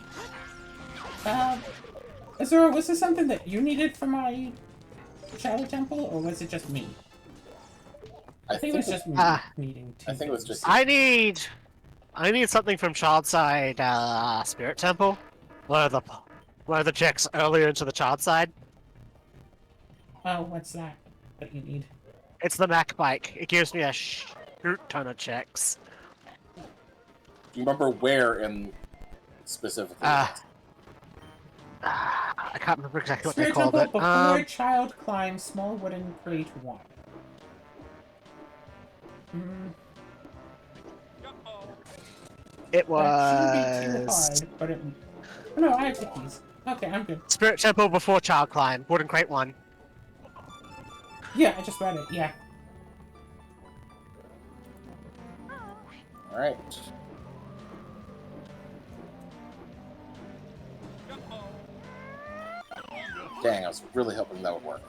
Was this something that you needed for my Shadow Temple, or was it just me? I think it was just me needing to. I think it was just... I need something from Childside, Spirit Temple. One of the checks earlier into the child side. Oh, what's that you need? It's the Mac bike. It gives me a shoot ton of checks. Do you remember where in specifically? I can't remember exactly what they Spirit called Temple it. before child climbs small wooden crate 1. It That shouldn't be too was hard, but it... Oh, no, I have the keys. Okay, I'm good. Spirit Temple before child climb, wooden crate 1. Yeah, I just read it, yeah. Alright. Dang, I was really hoping that would work.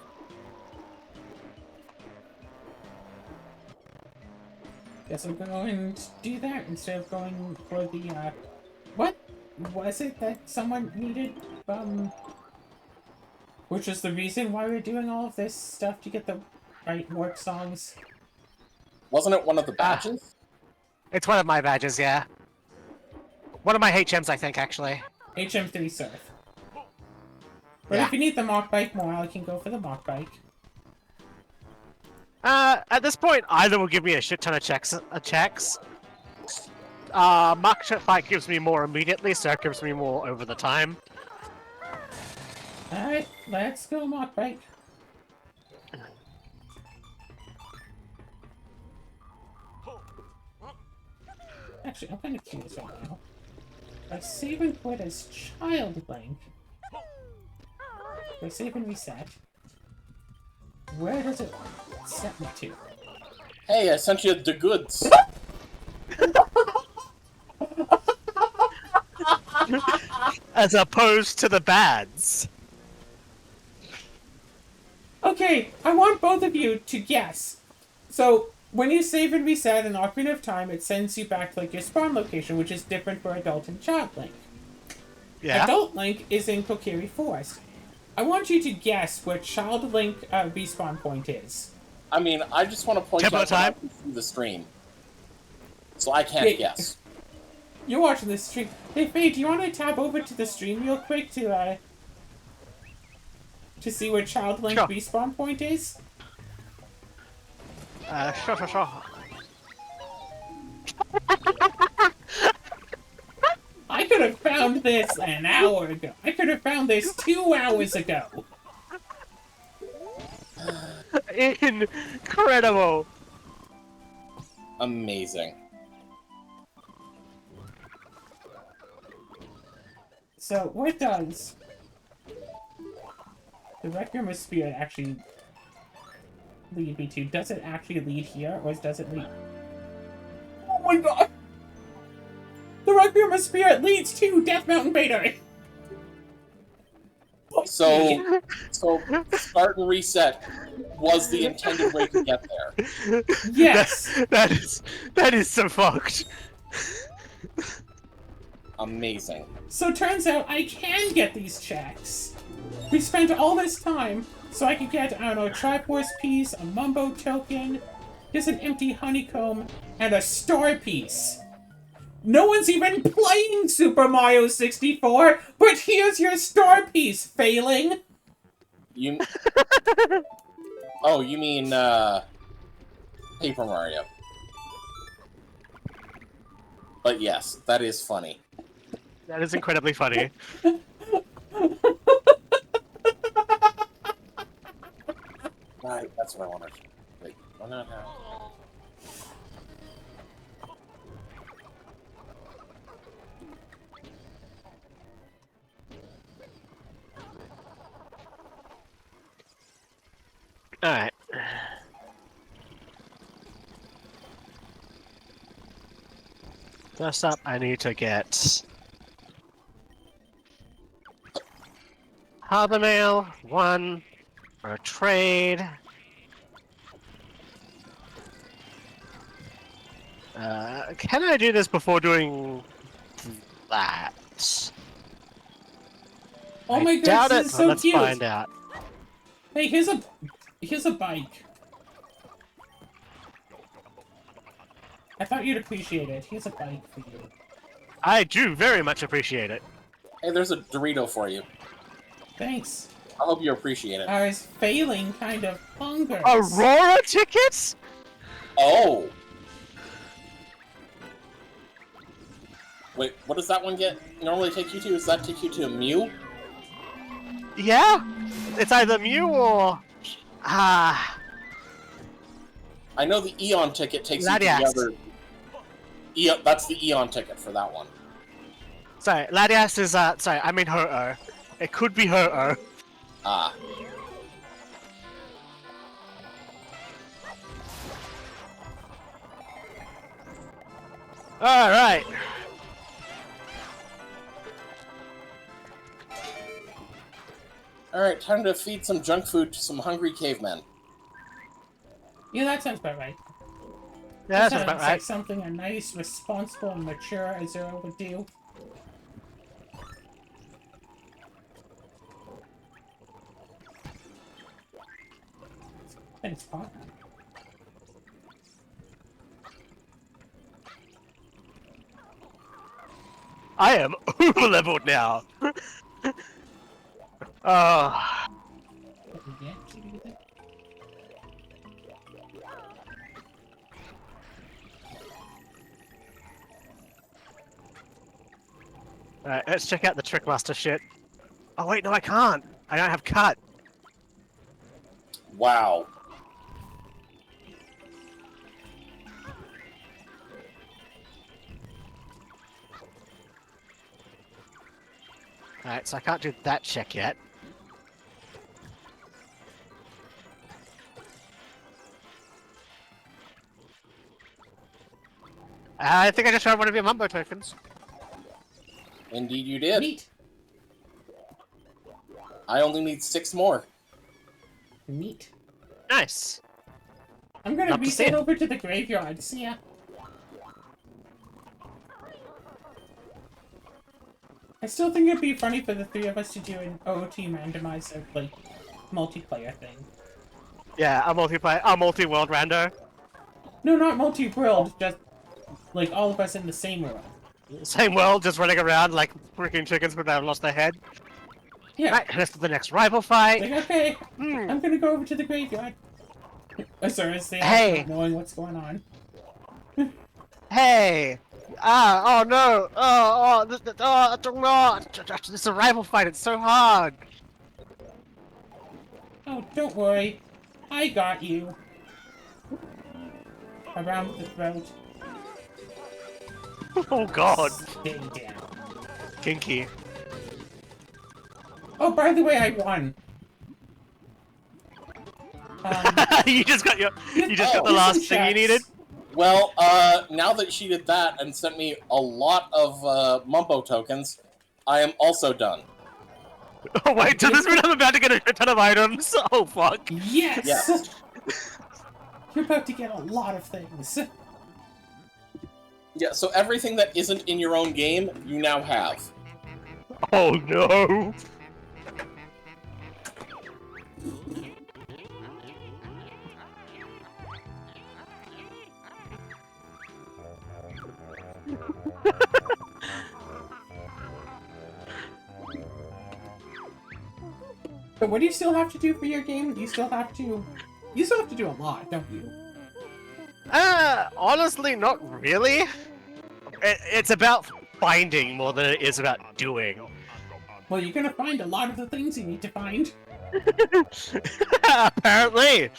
Guess I'm going to do that instead of going for the, What was it that someone needed? Which is the reason why we're doing all of this stuff to get the right warp songs? Wasn't it one of the badges? It's one of my badges, yeah. One of my HMs, I think, actually. HM3 Surf. But Yeah. if you need the Mach Bike more, I can go for the Mach Bike. At this point, either will give me a shit ton of checks. Mach Bike gives me more immediately, so it gives me more over the time. Alright, let's go Mach Bike. Actually, I'm kind of curious right now. If I save and quit as Child Link, if I save and reset, where does it set me to? Hey, I sent you the goods. As opposed to the bads. Okay, I want both of you to guess. So, when you save and reset in Ocarina of Time, it sends you back to like your spawn location, which is different for Adult and Child Link. Yeah. Adult Link is in Kokiri Forest. I want you to guess where Child Link respawn point is. I mean, I just want to point Tempo out that time? I can see the stream. So I can't guess. You're watching this stream. Hey, Faye, do you want to tab over to the stream real quick to see where Child Link Sure. respawn point is? Sure. I could have found this an hour ago. I could have found this 2 hours ago. Incredible. Amazing. So, where does the Requiem of Spirit actually lead me to? Does it actually lead here, or does it lead... Oh my god! The Requiem of Spirit leads to Death Mountain Beta! So start and reset was the intended way to get there. Yes. That is so fucked. Amazing. So turns out I can get these checks. We spent all this time so I could get, I don't know, a Triforce piece, a Mumbo token, just an empty honeycomb, and a star piece. No one's even playing Super Mario 64, but here's your star piece, failing. You... Oh, you mean, Paper Mario. But yes, that is funny. That is incredibly funny. Right, that's what I wanted. Wait, why not have... Alright. First up, I need to get Harbor Mail, 1, for a trade. Can I do this before doing that? Oh my I doubt gosh, it, this is but so let's cute. find out. Hey, here's a bike. I thought you'd appreciate it. Here's a bike for you. I do very much appreciate it. Hey, there's a Dorito for you. Thanks. I hope you appreciate it. I was failing kind of hunger. Aurora tickets? Oh! Wait, what does that one normally take you to? Does that take you to a Mew? Yeah? It's either Mew or... Ah... I know the Eon ticket takes you to Latias. the other... Eon, that's the Eon ticket for that one. Sorry, Latias is, sorry, I mean Ho-Oh. It could be Ho-Oh. Ah. Alright. Alright, time to feed some junk food to some hungry cavemen. Yeah, that sounds about right. Yeah, that sounds sounds about like right. something a nice, responsible, and mature Azura would do. Thanks, Pop. I am over-leveled now. Oh. What we get? Should we get that? Alright, let's check out the Trickmaster shit. Oh wait, no I can't! I don't have cut! Wow. Alright, so I can't do that check yet. I think I just found one of your Mumbo tokens. Indeed you did. Neat. I only need 6 more. Neat. Nice! I'm gonna Love to see reset it. over to the graveyard. See ya. I still think it'd be funny for the 3 of us to do an OOT randomizer, like, multiplayer thing. Yeah, a multi-world rando. No, not multi-world, just, like, all of us in the same world. Same world, just running around like freaking chickens but they've lost their head. Yeah. Right, let's do the next rival fight. Like, okay, Hmm. I'm gonna go over to the graveyard. Azura's there, Hey. not knowing what's going on. Hey! Ah! Oh no! No! This is a rival fight. It's so hard. Oh, don't worry. I got you. Around the throat. Oh god! Stay down. Kinky. Oh, by the way, I won. You just got your. You just got the here's last some thing you checks. needed. Well, now that she did that and sent me a lot of Mumbo tokens, I am also done. Oh wait, does this mean I'm about to get a ton of items? Oh fuck. Yes! Yes. You're about to get a lot of things. Yeah, so everything that isn't in your own game, you now have. Oh no. But what do you still have to do for your game? You still have to do a lot, don't you? Honestly, not really. It's about finding more than it is about doing. Well, you're gonna find a lot of the things you need to find. Apparently.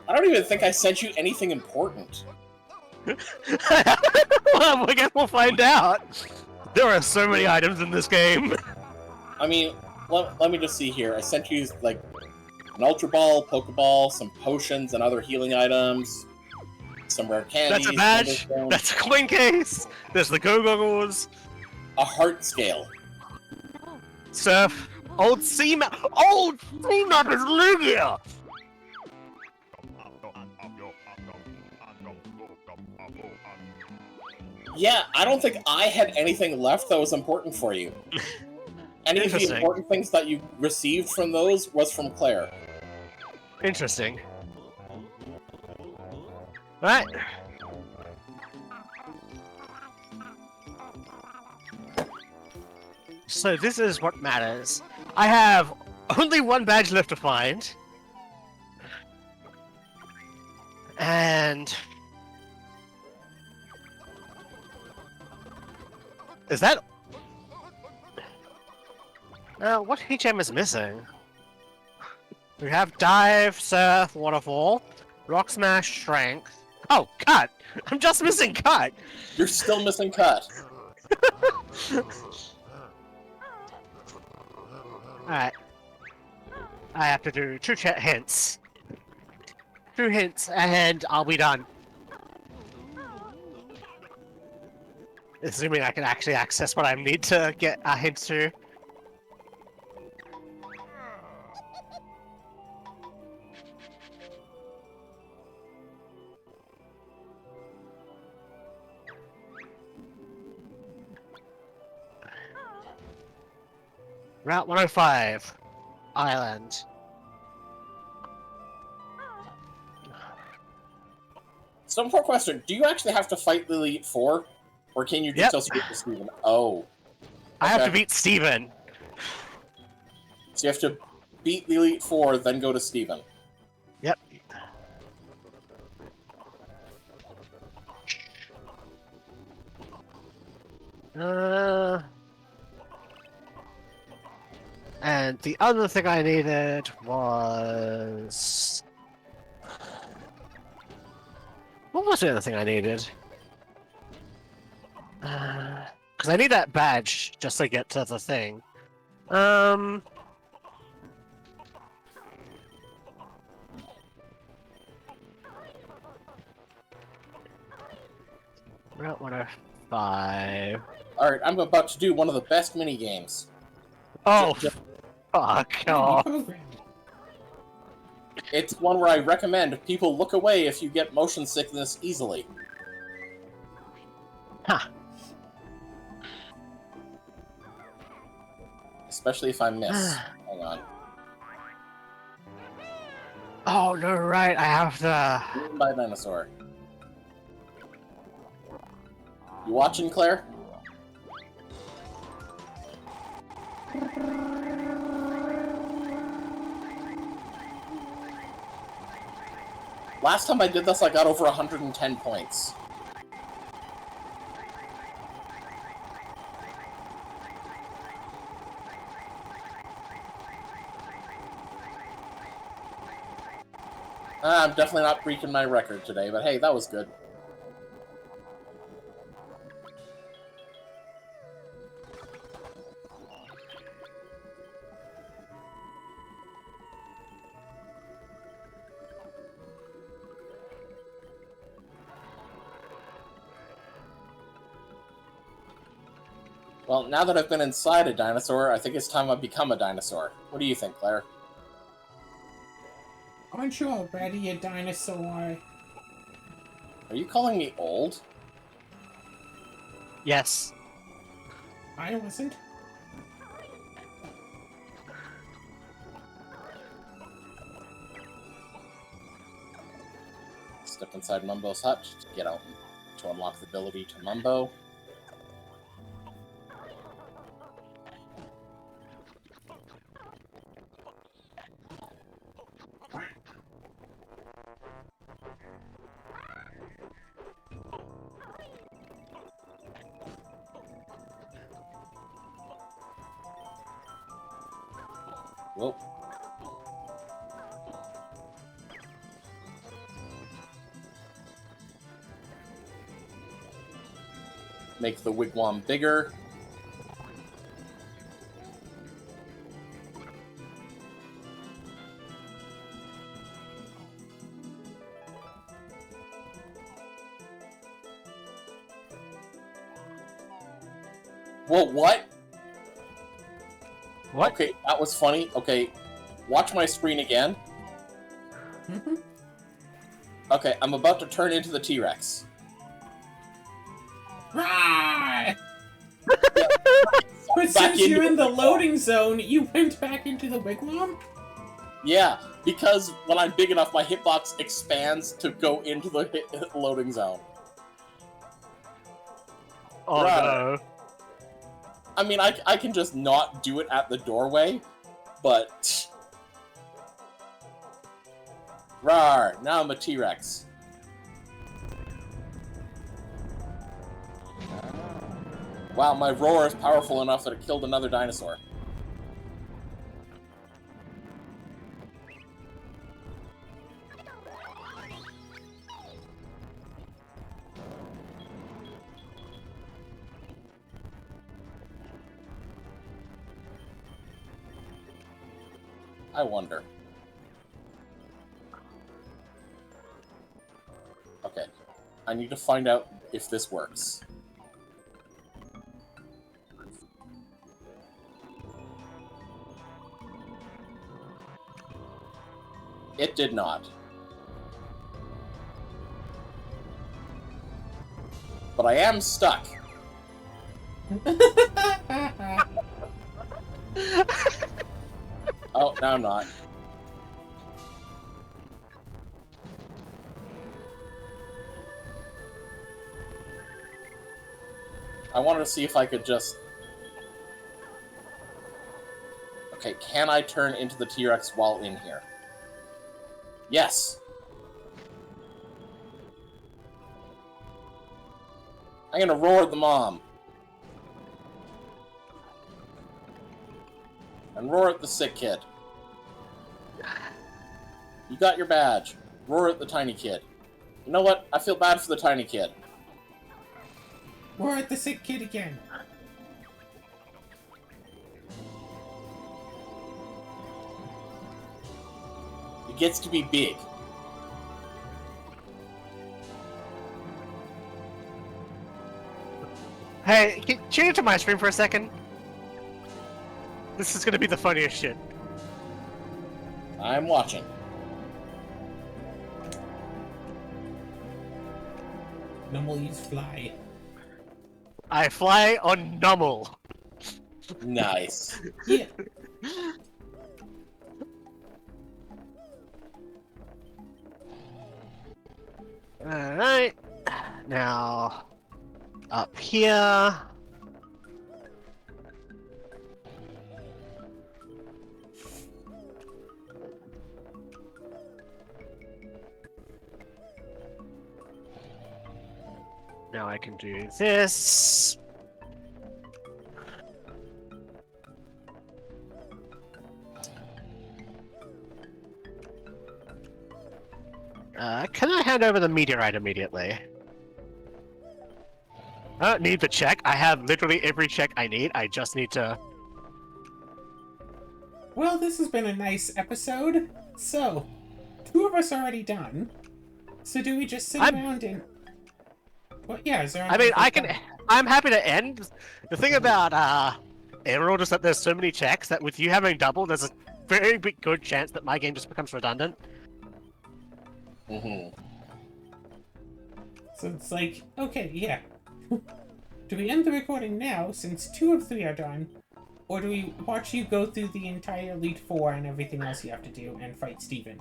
I don't even think I sent you anything important. Well, I guess we'll find out. There are so many items in this game. I mean, let me just see here. I sent you, like, an Ultra Ball, Pokeball, some potions and other healing items, some rare candies. That's a badge. That's a coin case. There's the Go-Goggles. A heart scale. Surf. Old C-Map. Old C-Map is Lugia! Yeah, I don't think I had anything left that was important for you. Any of the important things that you received from those was from Claire. Interesting. Right. So this is what matters. I have only one badge left to find. And... is that... what HM is missing? We have Dive, Surf, Waterfall, Rock Smash, Strength. Oh, Cut! I'm just missing Cut! You're still missing Cut. Alright. I have to do 2 hints. 2 hints, and I'll be done. Assuming I can actually access what I need to get a hint to. Route 105, Island. So, one more question. Do you actually have to fight the Elite Four? Or can you just speak to Steven? Oh. Okay. I have to beat Steven. So you have to beat the Elite Four, then go to Steven. Yep. And the other thing I needed was... what was the other thing I needed? Because I need that badge just to get to the thing. Route 105. Alright, I'm about to do one of the best mini-games. Oh, fuck off. It's one where I recommend people look away if you get motion sickness easily. Huh. Especially if I miss. Hang on. Oh, no, right, I have to... By dinosaur. You watching, Claire? Last time I did this, I got over 110 points. I'm definitely not breaking my record today, but hey, that was good. Well, now that I've been inside a dinosaur, I think it's time I become a dinosaur. What do you think, Claire? Aren't you already a dinosaur? Are you calling me old? Yes. I wasn't. Step inside Mumbo's hut to get out to unlock the ability to Mumbo. Whoa. Make the wigwam bigger. Whoa, what? What? Okay, that was funny. Okay, watch my screen again. Mm-hmm. Okay, I'm about to turn into the T-Rex. Right! But Back since you're into in the it. loading zone, you went back into the wigwam? Yeah, because when I'm big enough, my hitbox expands to go into the loading zone. Oh Right. no. I mean, I can just not do it at the doorway, but... Rawr, now I'm a T-Rex. Wow, my roar is powerful enough that it killed another dinosaur. I wonder. Okay. I need to find out if this works. It did not. But I am stuck. Oh, no, I'm not. I wanted to see if I could just... Okay, can I turn into the T-Rex while in here? Yes! I'm gonna roar at the mom. And roar at the sick kid. You got your badge. Roar at the tiny kid. You know what? I feel bad for the tiny kid. We're at the sick kid again. It gets to be big. Hey, tune into my stream for a second. This is gonna be the funniest shit. I'm watching. Normalies fly. I fly on Nummel. Nice. Yeah. Alright. Now, up here. Now I can do this. Can I hand over the meteorite immediately? I don't need the check. I have literally every check I need. I just need to... Well, this has been a nice episode. So, 2 of us are already done. So do we just sit around and... Well, yeah, is there I mean, anything I'm happy to end. The thing about Emerald is that there's so many checks that with you having double, there's a very big good chance that my game just becomes redundant. Mm-hmm. So it's like, okay, yeah. Do we end the recording now, since 2 of 3 are done? Or do we watch you go through the entire Elite Four and everything else you have to do and fight Steven?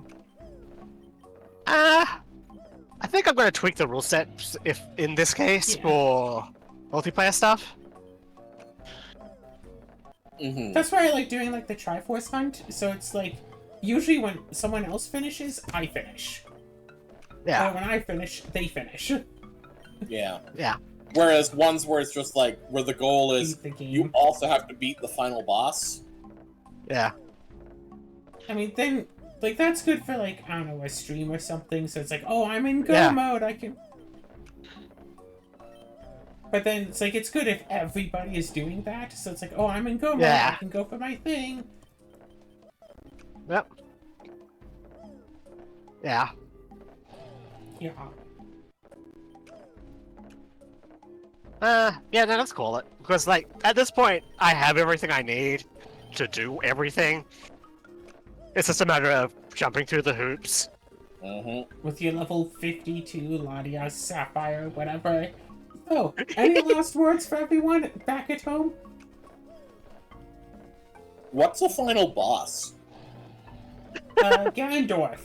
I think I'm going to tweak the rule set if in this case for multiplayer stuff. Mm-hmm. That's why I like doing like the Triforce hunt. So it's like usually when someone else finishes, I finish. Yeah. Or when I finish, they finish. Yeah. Yeah. Whereas ones where it's just like where the goal is Beat the game. you also have to beat the final boss. Yeah. I mean, then like that's good for like I don't know a stream or something. So it's like, oh, I'm in go Yeah. mode. I can. But then it's like it's good if everybody is doing that. So it's like, oh, I'm in go mode. Yeah. I can go for my thing. Yep. Yeah. Yeah. Yeah, no, let's call it. Because, like, at this point, I have everything I need to do everything. It's just a matter of jumping through the hoops. Mm-hmm. With your level 52 Ladia Sapphire, whatever. So, any last words for everyone back at home? What's the final boss? Ganondorf.